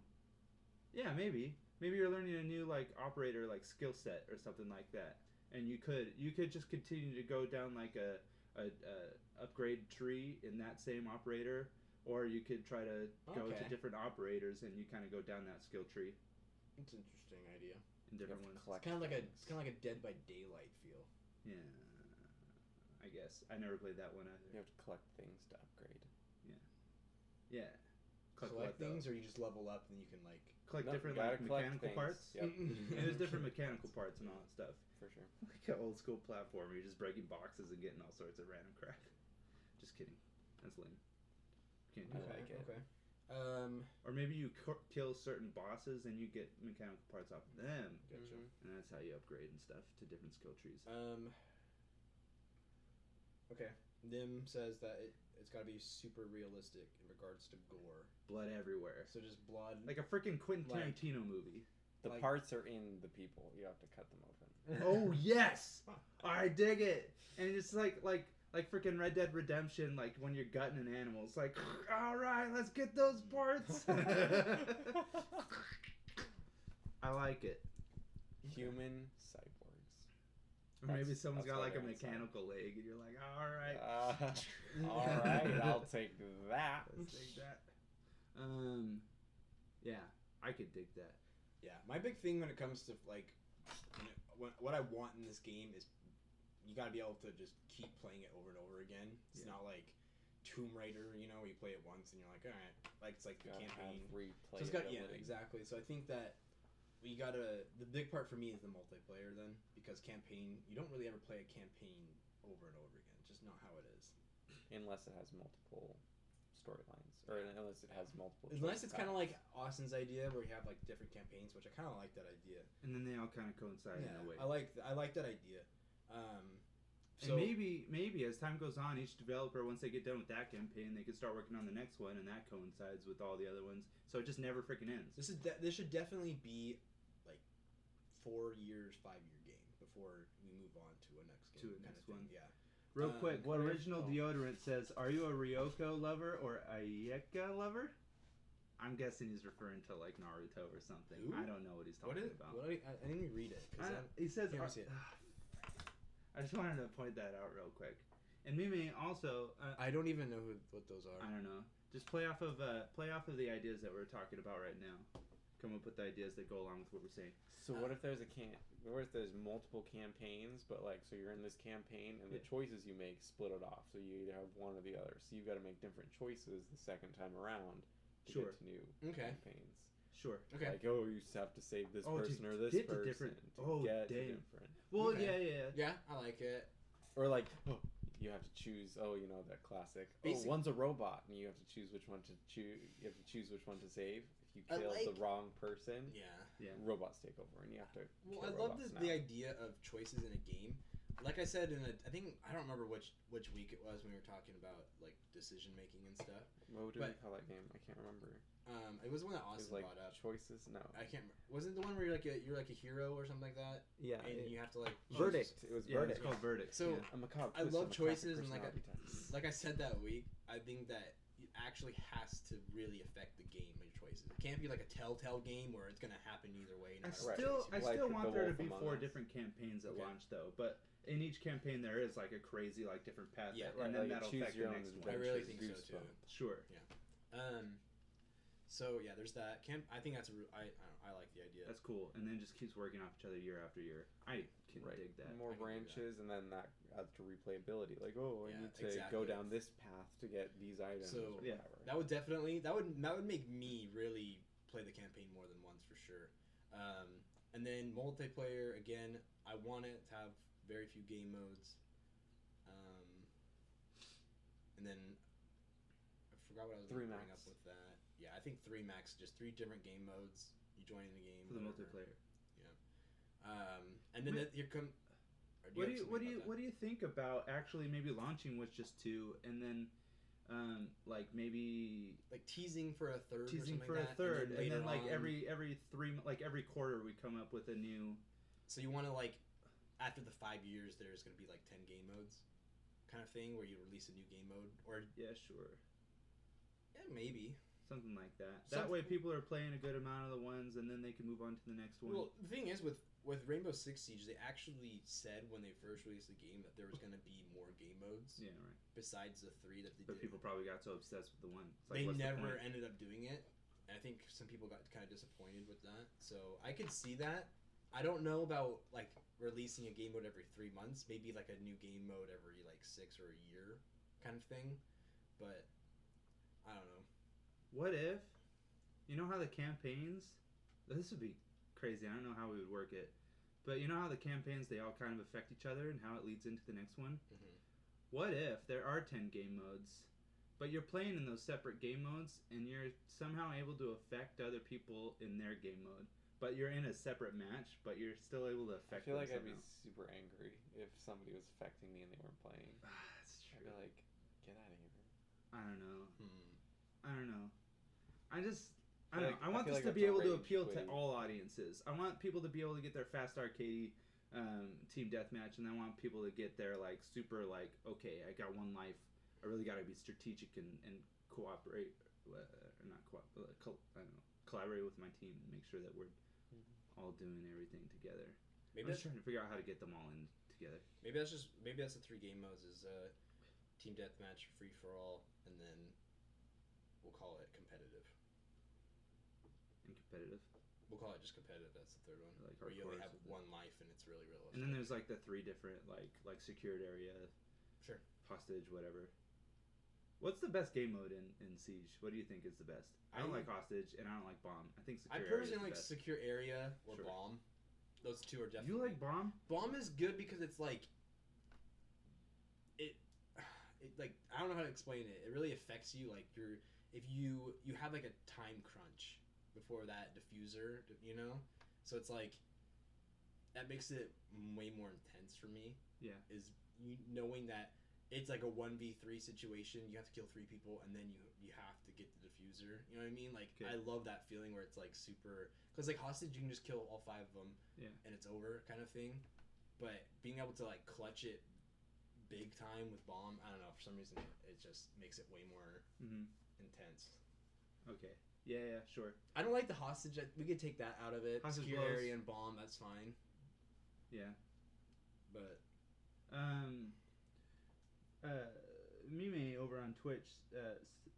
Yeah, maybe. Maybe you're learning a new like operator like skill set or something like that, and you could just continue to go down like a upgrade tree in that same operator, or you could try to go to different operators and you kind of go down that skill tree. It's an interesting idea. In different ones. It's kind of like a Dead by Daylight feel. Yeah, I guess I never played that one either. You have to collect things to upgrade. Yeah. Collect things, or you just level up and you can like collect different like mechanical parts. Yep. There's different mechanical parts and all that stuff. For sure. Like an old school platformer, you're just breaking boxes and getting all sorts of random crap. Just kidding. That's lame. Can't do I like it. Okay. Or maybe you kill certain bosses and you get mechanical parts off of them. Gotcha. And that's how you upgrade and stuff to different skill trees. Okay. Nim says that it's got to be super realistic in regards to gore. Blood everywhere. So just blood. Like a freaking Quentin Tarantino movie. The parts are in the people. You have to cut them open. Oh yes, I dig it. And it's like freaking Red Dead Redemption. Like when you're gutting an animal, it's like, all right, let's get those parts. I like it. Human cyborgs. Or maybe someone's got like a mechanical leg, and you're like, all right, all right, I'll take that. Let's take that. Yeah, I could dig that. Yeah, my big thing when it comes to like, what I want in this game is you got to be able to just keep playing it over and over again. It's not like Tomb Raider, you know, where you play it once and you're like, all right, like it's like the campaign. So it's got exactly. So I think that the big part for me is the multiplayer then, because campaign, you don't really ever play a campaign over and over again. It's just not how it is. Unless it has multiple storylines, or unless it has multiple. Unless it's kind of like Austin's idea, where you have like different campaigns, which I kind of like that idea. And then they all kind of coincide in a way. I like that idea. So and maybe as time goes on, each developer, once they get done with that campaign, they can start working on the next one, and that coincides with all the other ones. So it just never freaking ends. This should definitely be like 4 years, 5-year game before we move on to a next game. To a next one. Yeah. Real quick, Original Deodorant says, "Are you a Ryoko lover or a Ayeka lover?" I'm guessing he's referring to like Naruto or something. Ooh. I don't know what he's talking about. I didn't even read it. He says, I just wanted to point that out real quick. And Mimi also. I don't even know what those are. I don't know. Just play off of the ideas that we're talking about right now. come up with the ideas that go along with what we're saying. So what if there's what if there's multiple campaigns, but like so you're in this campaign and the choices you make split it off. So you either have one or the other. So you've got to make different choices the second time around to get to new campaigns. Sure. Okay. Like you have to save this person or this person to get to different. Well, yeah. Yeah, I like it. Or like you have to choose. That classic. One's a robot, and you have to choose which one to choose. You have to choose which one to save. If you kill the wrong person, robots take over, and you have to. Well, I love the idea of choices in a game. Like I said I don't remember which week it was when we were talking about like decision making and stuff. What did we call that game? I can't remember. It was the one that Austin brought up. Choices? No, I can't remember. Wasn't it the one where you're like a hero or something like that? Yeah. And you have to like Verdict. It was Verdict. It's called Verdict. So I love choices, and like I said that week, I think that it actually has to really affect the game and your choices. It can't be like a telltale game where it's gonna happen either way. I still want there to be 4 different campaigns at launch though, but in each campaign there is like a crazy like different path, and then that'll affect the next one. I really think so too. Sure. Yeah. So yeah, there's that. I think that's I like the idea. That's cool, and then just keeps working off each other year after year. I can dig that. More branches, and then that adds to replayability. Like, I need to go down this path to get these items. So that would make me really play the campaign more than once for sure. And then multiplayer again. I want it to have very few game modes. And then I forgot what I was going to bring up with that. Yeah, I think 3 max, just 3 different game modes. You join in the game for the multiplayer. Yeah. And then here come. What do you think about actually maybe launching with just 2 and then like maybe like teasing for a third, and then like every 3 like every quarter we come up with a new. So you want to like after the 5 years there's going to be like 10 game modes, kind of thing where you release a new game mode or sure. Yeah, maybe. Something like that. That way people are playing a good amount of the ones, and then they can move on to the next one. Well, the thing is, with Rainbow Six Siege, they actually said when they first released the game that there was going to be more game modes. Yeah, right. Besides the 3 that they did. But people probably got so obsessed with the one. Like, they never ended up doing it. And I think some people got kind of disappointed with that. So I could see that. I don't know about, like, releasing a game mode every 3 months. Maybe, like, a new game mode every, like, 6 or a year kind of thing. But I don't know. What if, you know how the campaigns, this would be crazy, I don't know how we would work it, but you know how the campaigns, they all kind of affect each other and how it leads into the next one? Mm-hmm. What if there are 10 game modes, but you're playing in those separate game modes and you're somehow able to affect other people in their game mode, but you're in a separate match, but you're still able to affect them I feel like somehow. I'd be super angry if somebody was affecting me and they weren't playing. That's true. I'd be like, get out of here. I don't know. I don't know. I want this to be able to appeal to all audiences. I want people to be able to get their fast arcade team deathmatch, and I want people to get their like super like, okay, I got one life. I really got to be strategic and cooperate, collaborate with my team and make sure that we're all doing everything together. I'm just trying to figure out how to get them all in together. Maybe that's the 3 game modes is team deathmatch, free for all, and then we'll call it competitive. Competitive. We'll call it just competitive. That's the 3rd one. Like where you only have one life and it's really realistic. And then there's like the 3 different like secured area, sure, hostage, whatever. What's the best game mode in Siege? What do you think is the best? I don't like hostage and I don't like bomb. I think secure. I personally like secure area or bomb. Those 2 are definitely. You like bomb? Bomb is good because it's like it like I don't know how to explain it. It really affects you like if you have like a time crunch before that diffuser, you know? So it's like, that makes it way more intense for me. Yeah. Is you knowing that it's like a 1v3 situation, you have to kill 3 people, and then you have to get the diffuser. You know what I mean? Like, I love that feeling where it's like super, because like hostage, you can just kill all 5 of them, and it's over kind of thing. But being able to like clutch it big time with bomb, I don't know, for some reason, it just makes it way more intense. Okay. Yeah, sure. I don't like the hostage. We could take that out of it. Hostage secure area and bomb, that's fine. Yeah. But Mime over on Twitch,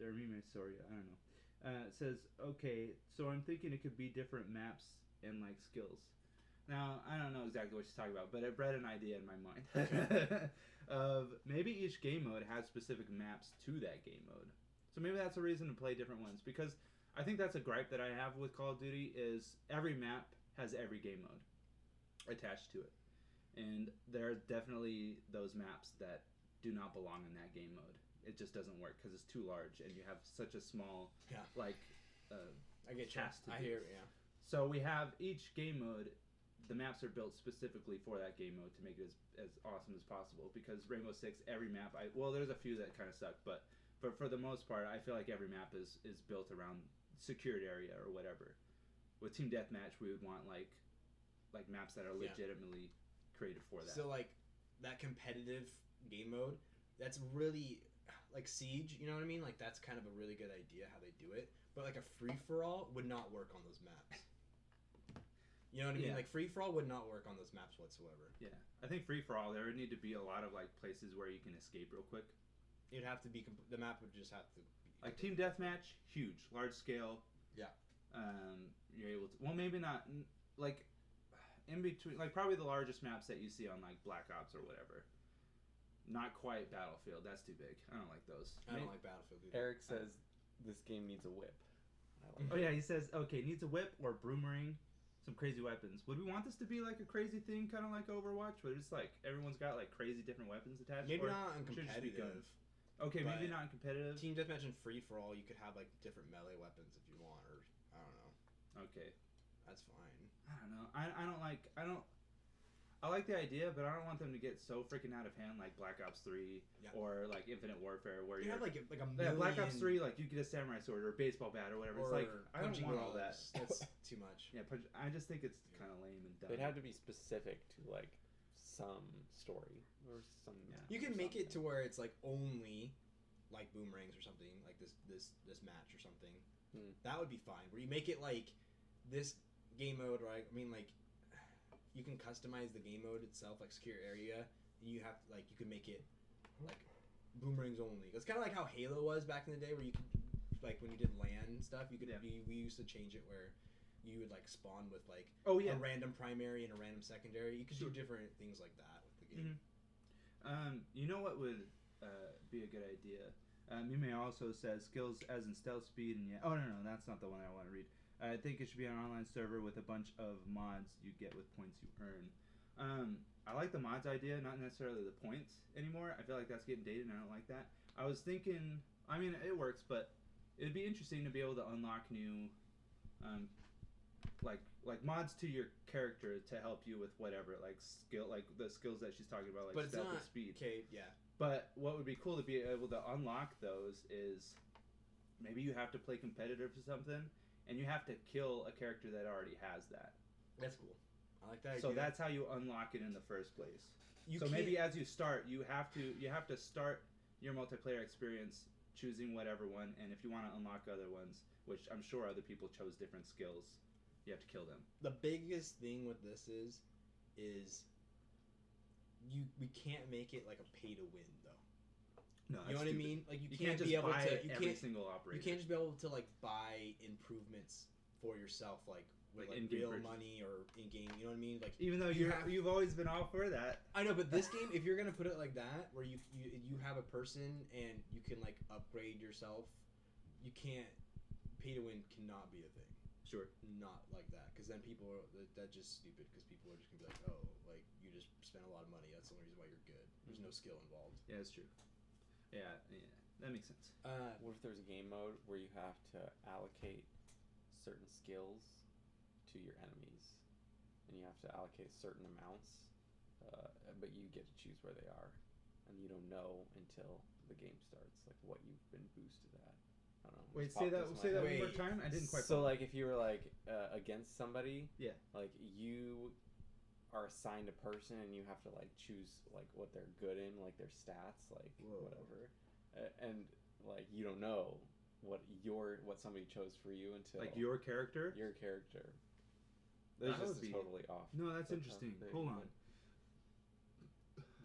or Mime, sorry, I don't know. It says, okay, so I'm thinking it could be different maps and like skills. Now, I don't know exactly what she's talking about, but it bred an idea in my mind of maybe each game mode has specific maps to that game mode. So maybe that's a reason to play different ones, because I think that's a gripe that I have with Call of Duty is every map has every game mode attached to it. And there are definitely those maps that do not belong in that game mode. It just doesn't work because it's too large and you have such a small I get task to do. I hear yeah. So we have each game mode, the maps are built specifically for that game mode to make it as awesome as possible, because Rainbow Six, every map there's a few that kind of suck, but for the most part I feel like every map is built around secured area or whatever. With Team Deathmatch we would want like maps that are legitimately created for that. So like that competitive game mode, that's really like Siege, you know what I mean? Like that's kind of a really good idea how they do it. But like a free-for-all would not work on those maps. You know what I mean? Like free-for-all would not work on those maps whatsoever. Yeah. I think free-for-all, there would need to be a lot of like places where you can escape real quick. It'd have to be, the map would just have to be. Like Team Deathmatch, huge, large scale. Yeah. You're able to, well maybe not, like in between, like probably the largest maps that you see on like Black Ops or whatever. Not quite Battlefield. That's too big. I don't like those. I don't like Battlefield either. Eric says this game needs a whip. Oh yeah, he says, okay, needs a whip or boomerang, some crazy weapons. Would we want this to be like a crazy thing, kind of like Overwatch, where it's like everyone's got like crazy different weapons attached? Maybe not in competitive. Okay, maybe not in competitive. Team Deathmatch and free for all, you could have like different melee weapons if you want, or I don't know. Okay, that's fine. I don't know. I like the idea, but I don't want them to get so freaking out of hand like Black Ops 3 or like Infinite Warfare, where you have like a million... Black Ops 3, like you get a samurai sword or a baseball bat or whatever. It's like I don't want all that. That's too much. Yeah, I just think it's kind of lame and dumb. They'd have to be specific to like some story or some. Yeah, you can make it to where it's like only like boomerangs or something, like this match or something. That would be fine. Where you make it like this game mode, right? I mean, like. You can customize the game mode itself, like secure area. And you have to, like, you can make it like boomerangs only. It's kind of like how Halo was back in the day, where you could, like, when you did LAN stuff, you could. We used to change it where you would like spawn with like a random primary and a random secondary. You could do different things like that with the game. You know what would be a good idea? Mime also says skills as in stealth speed and no, that's not the one I want to read. I think it should be an online server with a bunch of mods you get with points you earn. I like the mods idea, not necessarily the points anymore. I feel like that's getting dated and I don't like that. I was thinking, I mean, it works, but it'd be interesting to be able to unlock new, like mods to your character to help you with whatever, like the skills that she's talking about, like stealth and speed. Okay, yeah. But what would be cool to be able to unlock those is maybe you have to play competitive or something. And you have to kill a character that already has that. That's cool. I like that idea. So that's how you unlock it in the first place. Maybe as you start, you have to start your multiplayer experience choosing whatever one, and if you want to unlock other ones, which I'm sure other people chose different skills, you have to kill them. The biggest thing with this is we can't make it like a pay to win though. No, you know what I mean? Like you can't just be able buy to every single operator. You can't just be able to like buy improvements for yourself, like with like real money or in game. You know what I mean? Like even though you've always been all for that. I know, but this game, if you're gonna put it like that, where you have a person and you can like upgrade yourself, you can't. Pay to win cannot be a thing. Sure. Not like that, because then people are that's just stupid. Because people are just gonna be like, oh, like you just spent a lot of money. That's the only reason why you're good. There's no skill involved. Yeah, that's true. Yeah, that makes sense. What if there's a game mode where you have to allocate certain skills to your enemies, and you have to allocate certain amounts, but you get to choose where they are, and you don't know until the game starts, like what you've been boosted at. I don't know. Wait, say that one more time. I didn't quite. So like, if you were like against somebody, like you are assigned a person and you have to like choose like what they're good in, like their stats, like whatever, and like you don't know what somebody chose for you until like your character. That's just totally off. No, that's interesting. Hold on.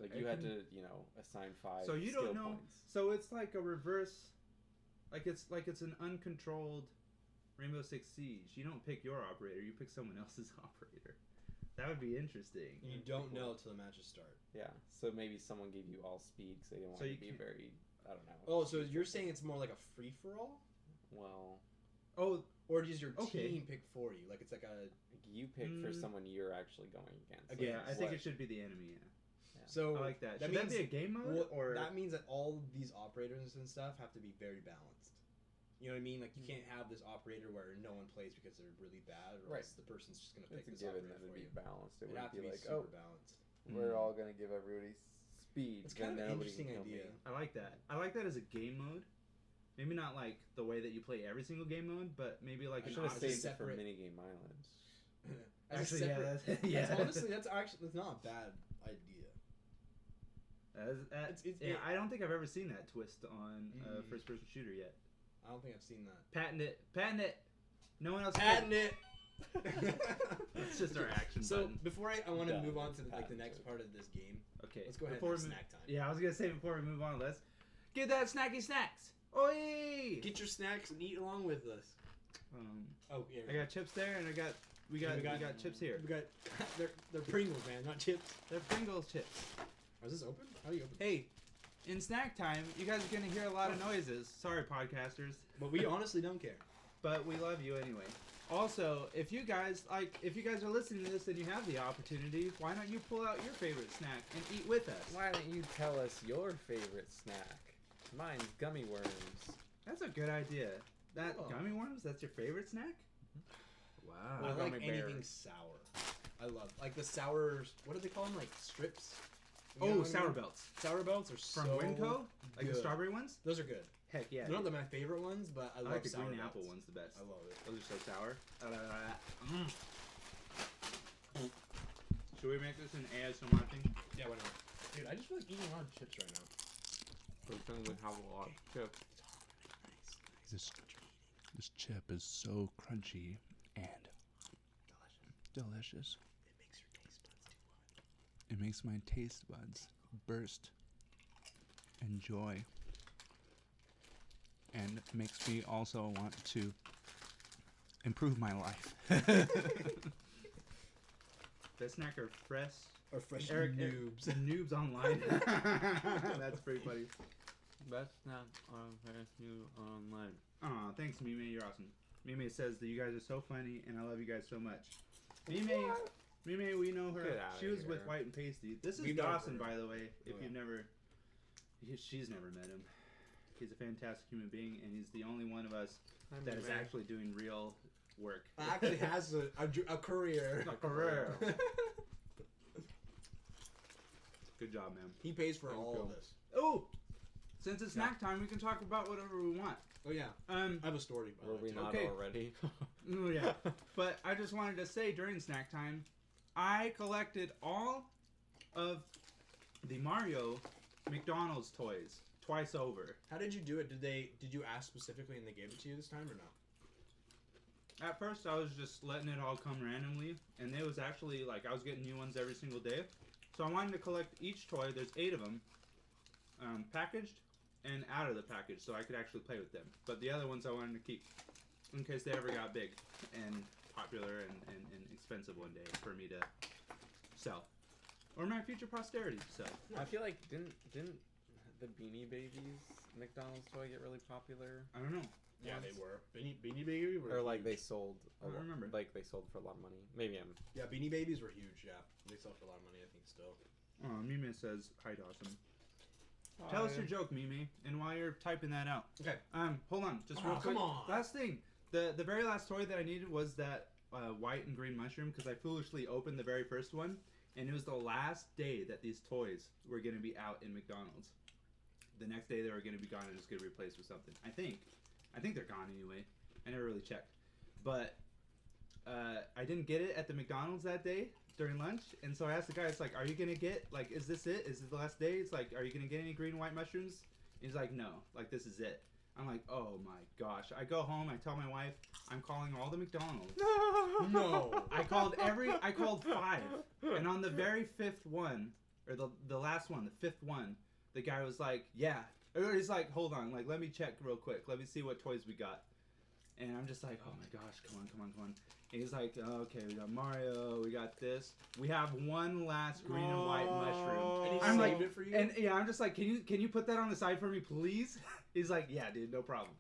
Like you had to assign 5 so you skill don't know points. So it's like a reverse Like it's an uncontrolled Rainbow Six Siege. You don't pick your operator. You pick someone else's operator. That would be interesting. You don't know till the matches start. Yeah. So maybe someone gave you all speed because they didn't want to be very. I don't know. Oh, so you're saying it's more like a free for all? Well. Oh. Or does your team pick for you? Like it's like a. You pick for someone you're actually going against. Yeah, I think it should be the enemy. Yeah. So I like that. Should that be a game mode? Or that means that all these operators and stuff have to be very balanced. You know what I mean? Like you can't have this operator where no one plays because they're really bad, or else the person's just gonna pick this operator for you. Balanced. It would be like, super balanced. We're all gonna give everybody speed. It's kind of an interesting idea. I like that. I like that as a game mode. Maybe not like the way that you play every single game mode, but maybe like I should have saved it for minigame islands. Actually, that's not a bad idea. I don't think I've ever seen that twist on a first-person shooter yet. I don't think I've seen that. Patent it. No one else. Patent it. It's just our action. So button. Before I want to move on to the next part of this game. Okay. Let's go ahead and have snack time. Yeah, I was gonna say before we move on, let's get that snacky snacks. Oi! Get your snacks and eat along with us. I got chips there, and we got chips here. We got they're Pringles, man, not chips. They're Pringles chips. Is this open? How do you open? Hey, in snack time, you guys are gonna hear a lot of noises. Sorry, podcasters. But we honestly don't care. But we love you anyway. Also, if you guys are listening to this and you have the opportunity, why don't you pull out your favorite snack and eat with us? Why don't you tell us your favorite snack? Mine's gummy worms. That's a good idea. Gummy worms? That's your favorite snack? Wow. I like anything sour. I love like the sour. What do they call them? Like strips. Sour belts. Sour belts are so from Winco, like the strawberry ones. Those are good. Heck yeah. They're not my favorite ones, but I love like the sour green belts. apple ones the best. I love it. Those are so sour. Should we make this an ASMR thing? Yeah, why not? Dude, I just feel like eating a lot of chips right now. We have a lot of chips. This chip is so crunchy and delicious. It makes my taste buds burst in joy. And makes me also want to improve my life. Best snack are fresh. Or fresh noobs. Noobs online. That's pretty funny. Best snack are fresh noobs online. Aw, thanks Mime, you're awesome. Mime says that you guys are so funny and I love you guys so much. Mime, we know her. She was with White and Pasty. This is Dawson, by the way. If you've never, she's never met him. He's a fantastic human being, and he's the only one of us that is actually doing real work. Actually has a career. A career. Good job, man. He pays for all of this. Oh, since it's snack time, we can talk about whatever we want. Oh yeah. I have a story. Were we not already? Oh yeah. But I just wanted to say during snack time, I collected all of the Mario McDonald's toys twice over. How did you do it? Did you ask specifically and they gave it to you this time or no? At first, I was just letting it all come randomly, and it was actually like I was getting new ones every single day. So I wanted to collect each toy. There's 8 of them, packaged and out of the package, so I could actually play with them. But the other ones I wanted to keep in case they ever got big and popular and expensive one day for me to sell, or my future posterity to sell. I feel like didn't the Beanie Babies McDonald's toy get really popular? I don't know. Yeah, they were. Beanie Babies were. Or like they sold. I don't remember. Like they sold for a lot of money. Maybe I'm. Yeah, Beanie Babies were huge. Yeah, they sold for a lot of money. I think still. Mime says hi, Dawson. Tell us your joke, Mimi, and while you're typing that out. Okay. Hold on, just real quick. Come on. Last thing, the very last toy that I needed was that white and green mushroom because I foolishly opened the very first one, and it was the last day that these toys were going to be out in McDonald's. The next day they were going to be gone and just get replaced with something. I think they're gone anyway. I never really checked, but I didn't get it at the McDonald's that day during lunch, and so I asked the guy, it's like, are you gonna get, like, is this it? Is this the last day? It's like, are you gonna get any green and white mushrooms? And he's like, no, like, this is it. I'm like, oh my gosh. I go home, I tell my wife, I'm calling all the McDonald's. No. I called 5, and on the very 5th one, or the last one, the 5th one, the guy was like, yeah, Or he's like, hold on, like let me check real quick. Let me see what toys we got. And I'm just like, oh my gosh, come on. And he's like, okay, we got Mario, we got this. We have one last green and white mushroom. And he I'm saved like, it for you? and yeah, I'm just like, can you put that on the side for me, please? He's like, yeah, dude, no problem.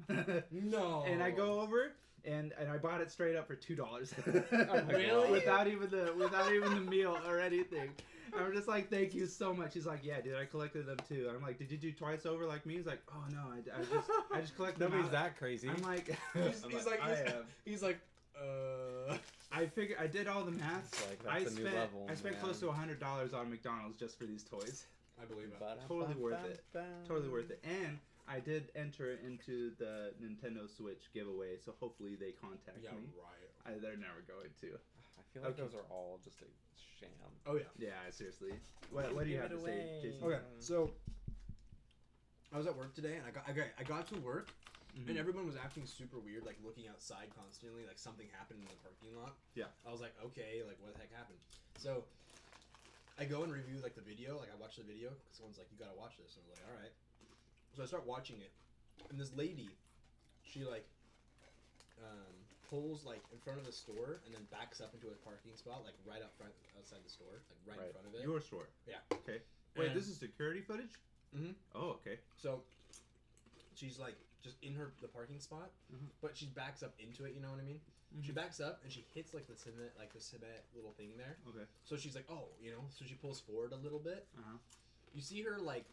No. And I go over and I bought it straight up for $2. Really? without even the meal or anything. I'm just like, thank you so much. He's like, yeah, dude, I collected them too. I'm like, did you do twice over like me? He's like, oh no, I just collected them. Nobody's that crazy. I'm like, he's like, I figured I did all the math. Like, that's a new level, I spent close to $100 on McDonald's just for these toys. I believe it. Totally worth it. Totally worth it. And I did enter into the Nintendo Switch giveaway, so hopefully they contact me. Right. They're never going to. I feel like those are all just a sham. Oh yeah. Yeah, seriously. What do you have to say, Jason? Okay, so I was at work today, and I got to work, and everyone was acting super weird, like looking outside constantly, like something happened in the parking lot. Yeah. I was like, okay, like what the heck happened? So I go and review like the video, like I watch the video because someone's like, you gotta watch this, and I was like, all right. So I start watching it, and this lady, she like pulls like in front of the store and then backs up into a parking spot, like right up front outside the store, like right in front of it. Your store. Yeah. Okay. Wait, And- this is security footage? Mhm. Oh, okay. So she's like just in the parking spot, but she backs up into it. You know what I mean? She backs up and she hits like the cement little thing there. Okay. So she's like, oh, you know. So she pulls forward a little bit. You see her like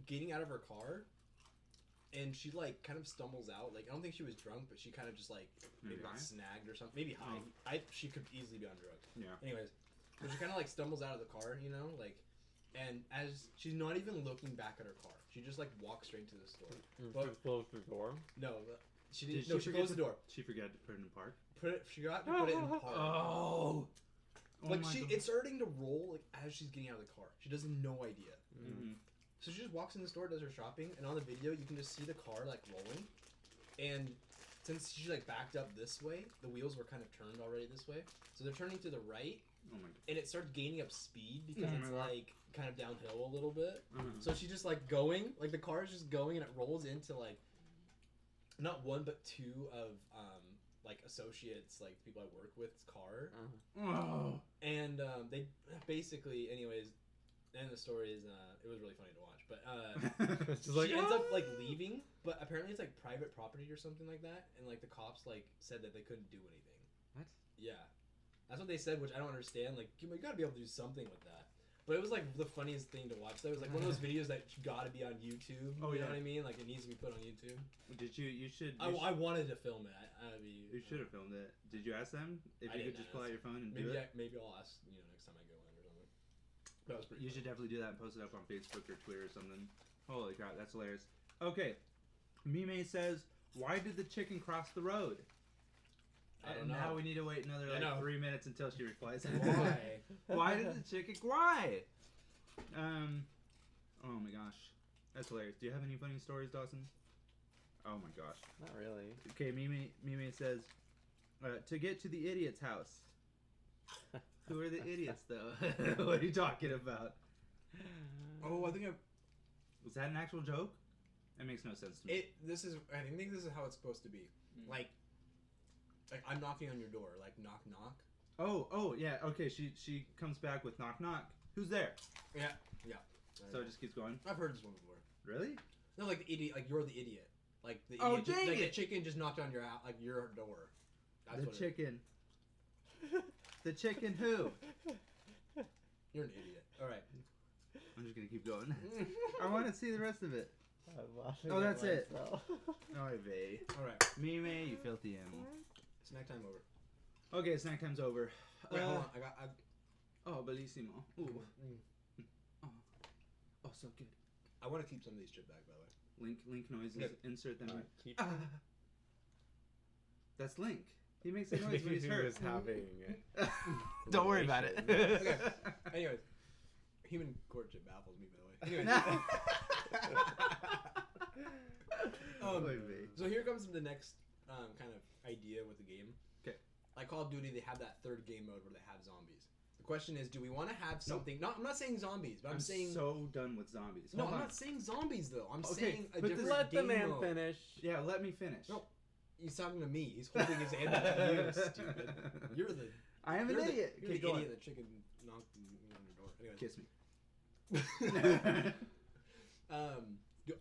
getting out of her car, and she like kind of stumbles out. Like I don't think she was drunk, but she kind of just like maybe got snagged or something. Maybe high. She could easily be on drugs. Yeah. Anyways, so she kind of like stumbles out of the car, you know, like, and as she's not even looking back at her car, she just like walks straight to the store. But close the door. no, she didn't. No, she closed the door. She forgot to put it in park. She got to put it in park. Oh. Like it's starting to roll like as she's getting out of the car. She has no idea. So she just walks in the store, does her shopping, and on the video you can just see the car like rolling. And since she like backed up this way, the wheels were kind of turned already this way. So they're turning to the right. Oh my God. And it starts gaining up speed because it's God. like kind of downhill a little bit. So she's just like going, like the car is just going, and it rolls into like not one but two of like associates, like people I work with's car. Oh. And they basically, anyways, the end of the story is it was really funny to watch. But she ends up like leaving, but apparently it's like private property or something like that, and like the cops like said that they couldn't do anything. What? Yeah, that's what they said, which I don't understand. Like you gotta be able to do something with that. But it was like the funniest thing to watch. That was like one of those videos that gotta be on YouTube. Oh, you yeah. know what I mean? Like it needs to be put on YouTube. Did you should. I wanted to film it. You should have filmed it. Did you ask them if I you could didn't just pull out your phone and maybe do it? maybe I'll ask next time I go in or something. That was pretty. You should definitely do that and post it up on Facebook or Twitter or something. Holy crap, that's hilarious. Okay, Mime says, "Why did the chicken cross the road?" I don't know. Now we need to wait another 3 minutes until she replies. Why? Why did the chicken? Why? Oh my gosh, that's hilarious. Do you have any funny stories, Dawson? Oh my gosh. Not really. Okay, Mime says, to get to the idiot's house. Who are the idiots, though? What are you talking about? Oh, I think Was that an actual joke? That makes no sense to me. I think this is how it's supposed to be. Like I'm knocking on your door, like knock knock. Oh yeah. Okay, she comes back with knock knock. Who's there? Yeah. So it just keeps going. I've heard this one before. Really? No, like the idiot, like you're the idiot. Like the Oh, idiot, dang like it. the chicken just knocked on your your door. That's The what chicken. The chicken who? You're an idiot. All right. I'm just gonna keep going. I want to see the rest of it. I'm Oh, that's it. myself. Oy vey. All right. Mime, you filthy animal. Snack time over. Okay, snack time's over. Wait, hold on. Oh, bellissimo. Ooh. Oh, so good. I want to keep some of these chip back, by the way. Link noises. Okay. Insert them. Alright, keep- That's Link. He makes a noise when he's He hurt. was having Don't worry about it. Okay. Anyways, human courtship baffles me, by the way. Anyways. Oy vey. So here comes the next kind of idea with the game. Okay. Like Call of Duty, they have that third game mode where they have zombies. The question is, do we want to have something? No, I'm not saying zombies, but I'm saying so done with zombies. No, Hold I'm on. not saying zombies though. I'm Okay, saying a but different Let the game man mode. finish. Yeah, let me finish. No, he's talking to me. He's holding his hand up to you, stupid. You're the. I am an you're idiot. You're Okay, the go idiot on. that chicken knocked on your door. Anyways. Kiss me.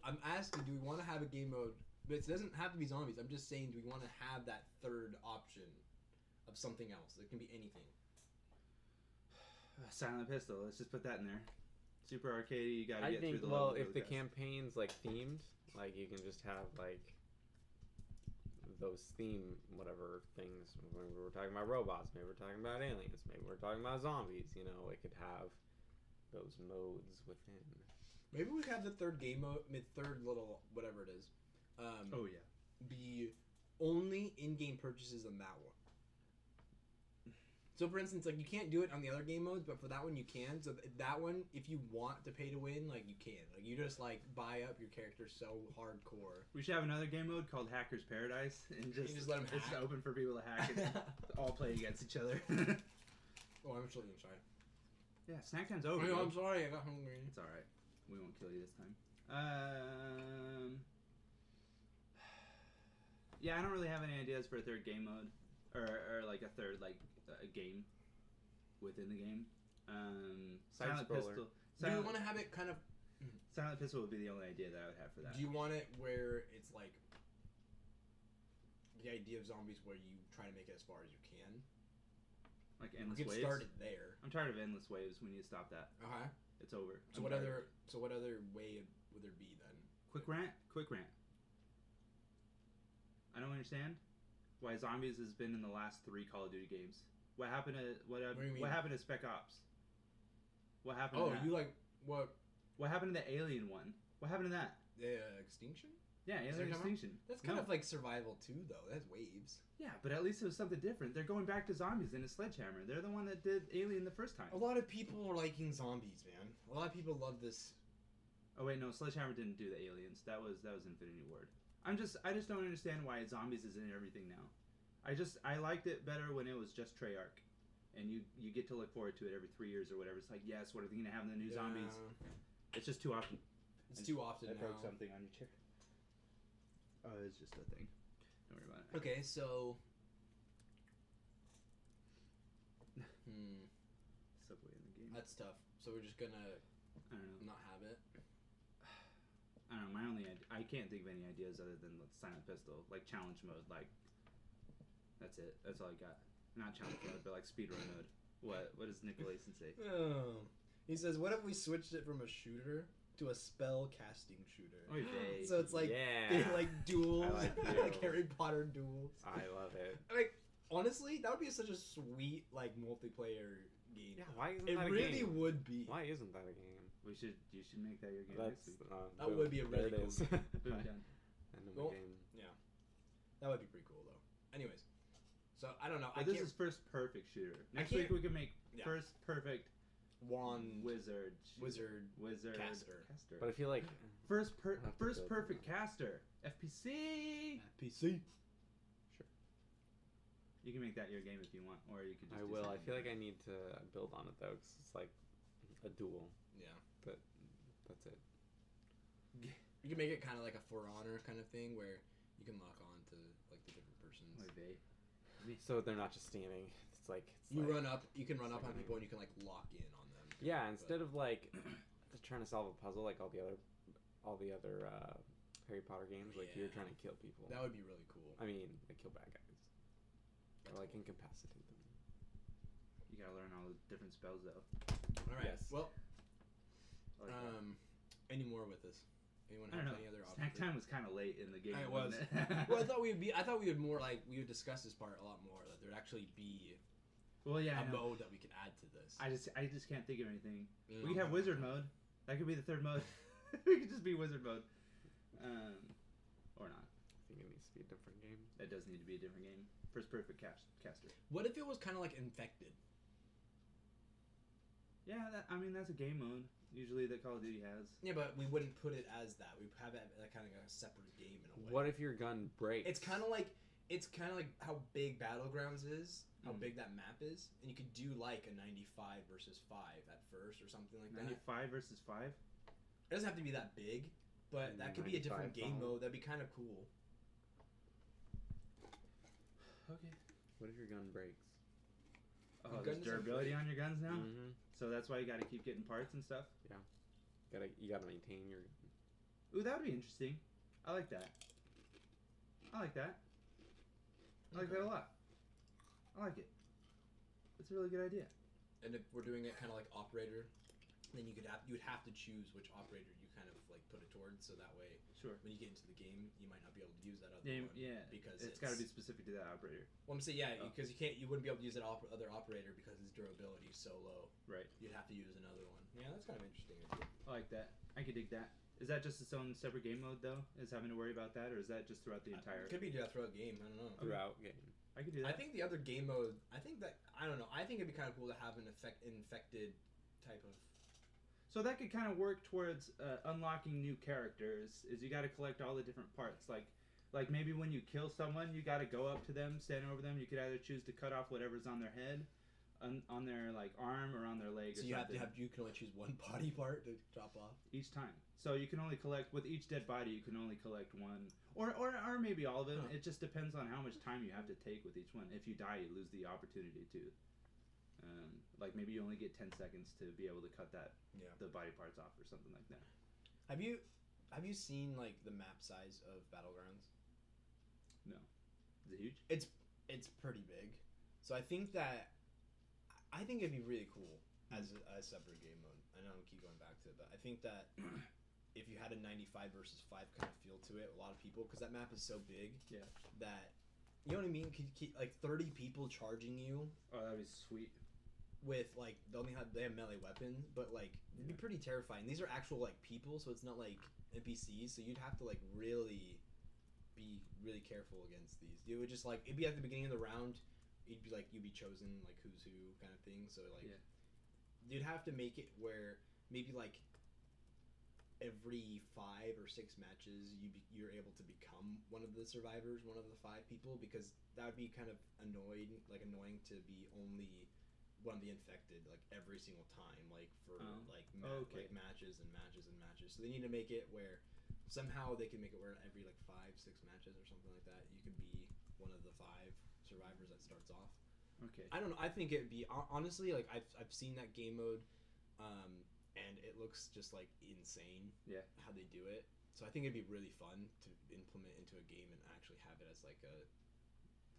I'm asking, do we want to have a game mode? But it doesn't have to be zombies. I'm just saying, do we want to have that third option of something else? It can be anything. Silent Pistol. Let's just put that in there. Super arcade. You gotta I get think, through the well, level if the really fast. campaign's like themed, like you can just have like those theme whatever things. Maybe we're talking about robots, maybe we're talking about aliens, maybe we're talking about zombies. You know, it could have those modes within. Maybe we could have the third game mode, third little whatever it is. Oh yeah. Be only in-game purchases on that one. So for instance, like you can't do it on the other game modes, but for that one you can. So that one, if you want to pay to win, like you can. Like you just like buy up your character so hardcore. We should have another game mode called Hacker's Paradise, and just let 'em it's hack. open for people to hack and all play against each other. Oh, I'm sorry. Yeah, snack time's over. Oh, yo. I'm sorry. I got hungry. It's all right. We won't kill you this time. Yeah, I don't really have any ideas for a third game mode, or like a third a game within the game. Silent Side-scroller. Pistol. Do you want to have it kind of? Silent Pistol would be the only idea that I would have for that. Do you want it where it's like the idea of zombies, where you try to make it as far as you can? Like You endless can waves. start it there. I'm tired of endless waves. We need to stop that. Okay. It's over. So what other way would there be then? Quick rant. I don't understand why zombies has been in the last 3 Call of Duty games. What happened to do you mean? what happened to Spec Ops? What happened? Oh, to that? you like what? What happened to the Alien one? What happened to that? The extinction? Yeah, Is Alien that coming? Extinction. That's kind No. of like survival too, though. That's waves. Yeah, but at least it was something different. They're going back to zombies in a sledgehammer. They're the one that did Alien the first time. A lot of people are liking zombies, man. A lot of people love this. Oh wait, no, Sledgehammer didn't do the aliens. That was Infinity Ward. I just don't understand why zombies is in everything now. I liked it better when it was just Treyarch, and you get to look forward to it every 3 years or whatever. It's like, yes, what are they gonna have in the new zombies? It's just too often. It's too often I now. broke something on your chair. Oh, it's just a thing. Don't worry about it. Okay, so. Subway in the game. That's tough. So we're just gonna I don't know. not have it. I don't know. I can't think of any ideas other than Silent Pistol, like challenge mode. Like that's it. That's all I got. Not challenge mode, but like speedrun mode. What does Nicolason say? Oh. He says, "What if we switched it from a shooter to a spell casting shooter?" Oy vey. So it's like Yeah. like duels, I like like duels. Harry Potter duels. I love it. Like honestly, that would be such a sweet like multiplayer game. Yeah, why isn't It that a really game? would be. Why isn't that a game? You should make that your game That's next week. That boom, would be a really there it cool is. game. Boom, Right. done. Anime Well, game. That would be pretty cool though. Anyways, so I don't know. But this is first perfect shooter. Next week we can make Yeah. first perfect wand wizard caster. But I feel like First I'll have to first build perfect one. caster. FPC. PC. You can make that your game if you want, or you could just. I do will. I something feel like I different. need to build on it though, because it's like a duel. Yeah. That's it. You can make it kind of like a For Honor kind of thing where you can lock on to like the different persons. Oy vey. So they're not just standing. It's like You like, run up. You can run it's up on like people and you can like lock in on them. Yeah, instead of like just trying to solve a puzzle like all the other Harry Potter games, like you're Yeah. trying to kill people. That would be really cool. I mean, like kill bad guys. Or like incapacitate them. You gotta learn all the different spells though. All right. Yes. Well, I like that. any more with this? Anyone I have don't know. any other Snack options? time was kind of late in the game. It was. wasn't it? Well, I thought we would more like we would discuss this part a lot more. That there'd actually be Well, yeah. a I know. mode that we could add to this. I just can't think of anything. You We could know? have wizard mode. That could be the third mode. We could just be wizard mode. Or not. I think it needs to be a different game. That does need to be a different game. First perfect caster. What if it was kind of like Infected? Yeah, that's a game mode. Usually that Call of Duty has. Yeah, but we wouldn't put it as that. We have it like kind of a separate game in a way. What if your gun breaks? It's kind of like it's kind of like how big Battlegrounds is, how big that map is, and you could do like a 95 versus 5 at first or something like that. 95 versus 5? It doesn't have to be that big, but that could be a different game mode. That'd be kind of cool. Okay. What if your gun breaks? Oh, there's durability on your guns now? Mm-hmm. So that's why you gotta keep getting parts and stuff? Yeah. You gotta maintain your... Ooh, that would be interesting. I like that. I like that. I like that a lot. I like it. It's a really good idea. And if we're doing it kind of like operator, then you would have to choose which operator you kind of like put it towards, so that way, when you get into the game, you might not be able to use that other one. Yeah, because it's got to be specific to that operator. Well, I'm saying because you wouldn't be able to use that other operator because its durability is so low. Right. You'd have to use another one. Yeah, that's kind of interesting. Idea. I like that. I could dig that. Is that just its own separate game mode though? Is having to worry about that, or is that just throughout the entire? It could be throughout game. I don't know. Throughout game. I could do that. I think the other game mode. I think it'd be kind of cool to have an infected type of. So that could kind of work towards unlocking new characters. Is you got to collect all the different parts, like maybe when you kill someone, you got to go up to them, stand over them. You could either choose to cut off whatever's on their head, on their like arm, or on their leg. So you something. you can only choose one body part to drop off each time. So you can only collect with each dead body. You can only collect one, or maybe all of them. Huh. It just depends on how much time you have to take with each one. If you die, you lose the opportunity to. Like maybe you only get 10 seconds to be able to cut the body parts off or something like that. Have you seen like the map size of Battlegrounds? No. Is it huge? It's pretty big. So I think it'd be really cool as a separate game mode. I know I keep going back to it, but I think that if you had a 95 versus 5 kind of feel to it, a lot of people, because that map is so big, that you know what I mean. Could keep like 30 people charging you. Oh, that'd be sweet. With like they have melee weapons, but like it'd be pretty terrifying. These are actual like people, so it's not like NPCs. So you'd have to like really be really careful against these. You would just like it'd be at the beginning of the round. You'd be chosen like who's who kind of thing. So like you'd have to make it where maybe like every 5 or 6 matches you're able to become one of the survivors, one of the 5 people, because that would be kind of annoying to be only one of the infected like every single time, like for like matches and matches and matches. So they need to make it where somehow they can make it where every like 5-6 matches or something like that you can be one of the 5 survivors that starts off. Okay. I don't know. I think it'd be honestly like I've seen that game mode, and it looks just like insane. Yeah. How they do it. So I think it'd be really fun to implement into a game and actually have it as like a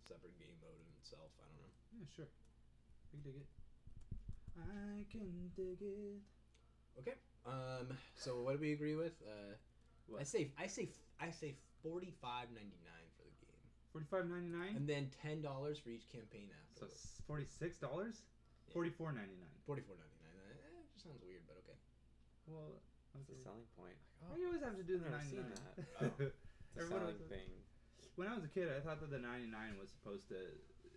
separate game mode in itself. I don't know. Yeah, sure. I can dig it. I can dig it. Okay. So what do we agree with? I say $45.99 for the game. $45.99. And then $10 for each campaign app. So $46. $44.99. $44.99. It just sounds weird, but okay. Well, that's the selling point. Why do you always have to do the 99? It's a selling thing. When I was a kid, I thought that the 99 was supposed to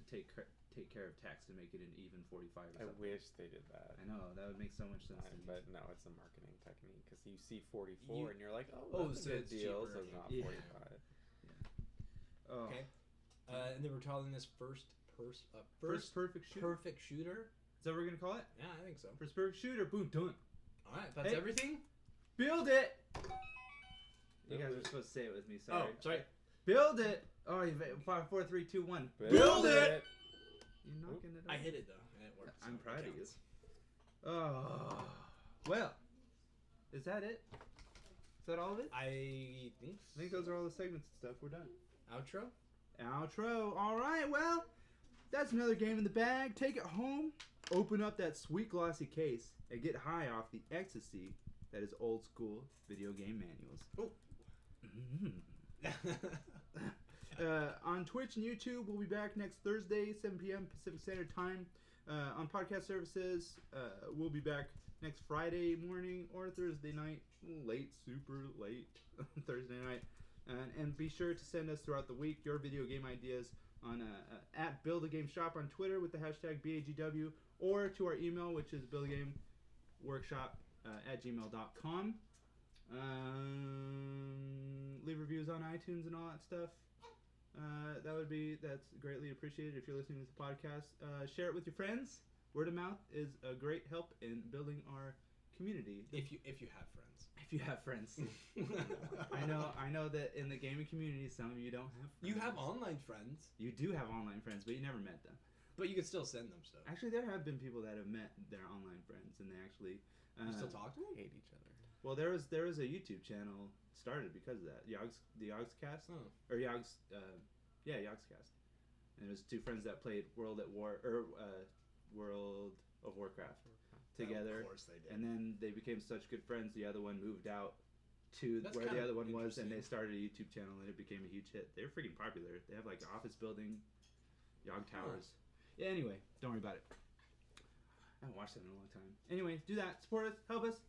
take care of tax to make it an even 45 or something. I wish they did that. I know, that would make so much sense to me. But no, it's a marketing technique, because you see 44 and you're like, that's a good deal, so it's not 45. Yeah. Okay. And then we're calling this first perfect shooter. Perfect shooter. Is that what we're gonna call it? Yeah, I think so. First perfect shooter. Boom, done. All right, that's everything. Build it. You guys were supposed to say it with me. Sorry. Oh, sorry. Build it. Oh, 5, 4, 3, 2, 1. Build it. You're knocking it over. I hit it though, and it worked. I'm proud of you. Oh, well, is that it? Is that all of it? I think those are all the segments and stuff. We're done. Outro. All right. Well, that's another game in the bag. Take it home. Open up that sweet glossy case and get high off the ecstasy that is old school video game manuals. Oh. On Twitch and YouTube, we'll be back next Thursday, 7 p.m. Pacific Standard Time. On podcast services, we'll be back next Friday morning or Thursday night, super late Thursday night. And be sure to send us throughout the week your video game ideas on at Build a Game Shop on Twitter with the hashtag BAGW, or to our email, which is buildagameworkshop@gmail.com. Leave reviews on iTunes and all that stuff. That's greatly appreciated if you're listening to this podcast. Share it with your friends. Word of mouth is a great help in building our community. If you have friends. If you have friends. I know that in the gaming community, some of you don't have friends. You have online friends. You do have online friends, but you never met them. But you can still send them stuff. Actually, there have been people that have met their online friends, and they actually you still talk to them? Hate each other. Well, there was a YouTube channel started because of that. The Yogscast or Yogs, Yogscast, and it was two friends that played World of Warcraft together. Of course they did. And then they became such good friends. The other one moved out to where the other one was, and they started a YouTube channel, and it became a huge hit. They're freaking popular. They have like an office building, Yog Towers. Yeah. Anyway, don't worry about it. I haven't watched that in a long time. Anyway, do that. Support us. Help us.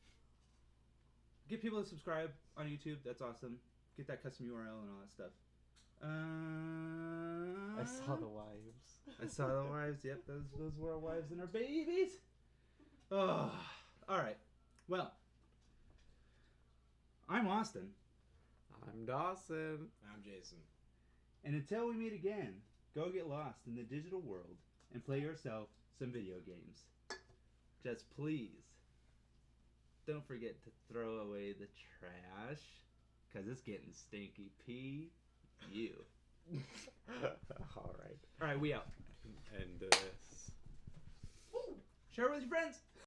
Get people to subscribe on YouTube. That's awesome. Get that custom URL and all that stuff. I saw the wives. I saw the wives. Yep, those were our wives and our babies. Oh, all right. Well, I'm Austin. I'm Dawson. I'm Jason. And until we meet again, go get lost in the digital world and play yourself some video games. Just please, don't forget to throw away the trash, because it's getting stinky pee. You. All right. All right, we out. And this. Share it with your friends.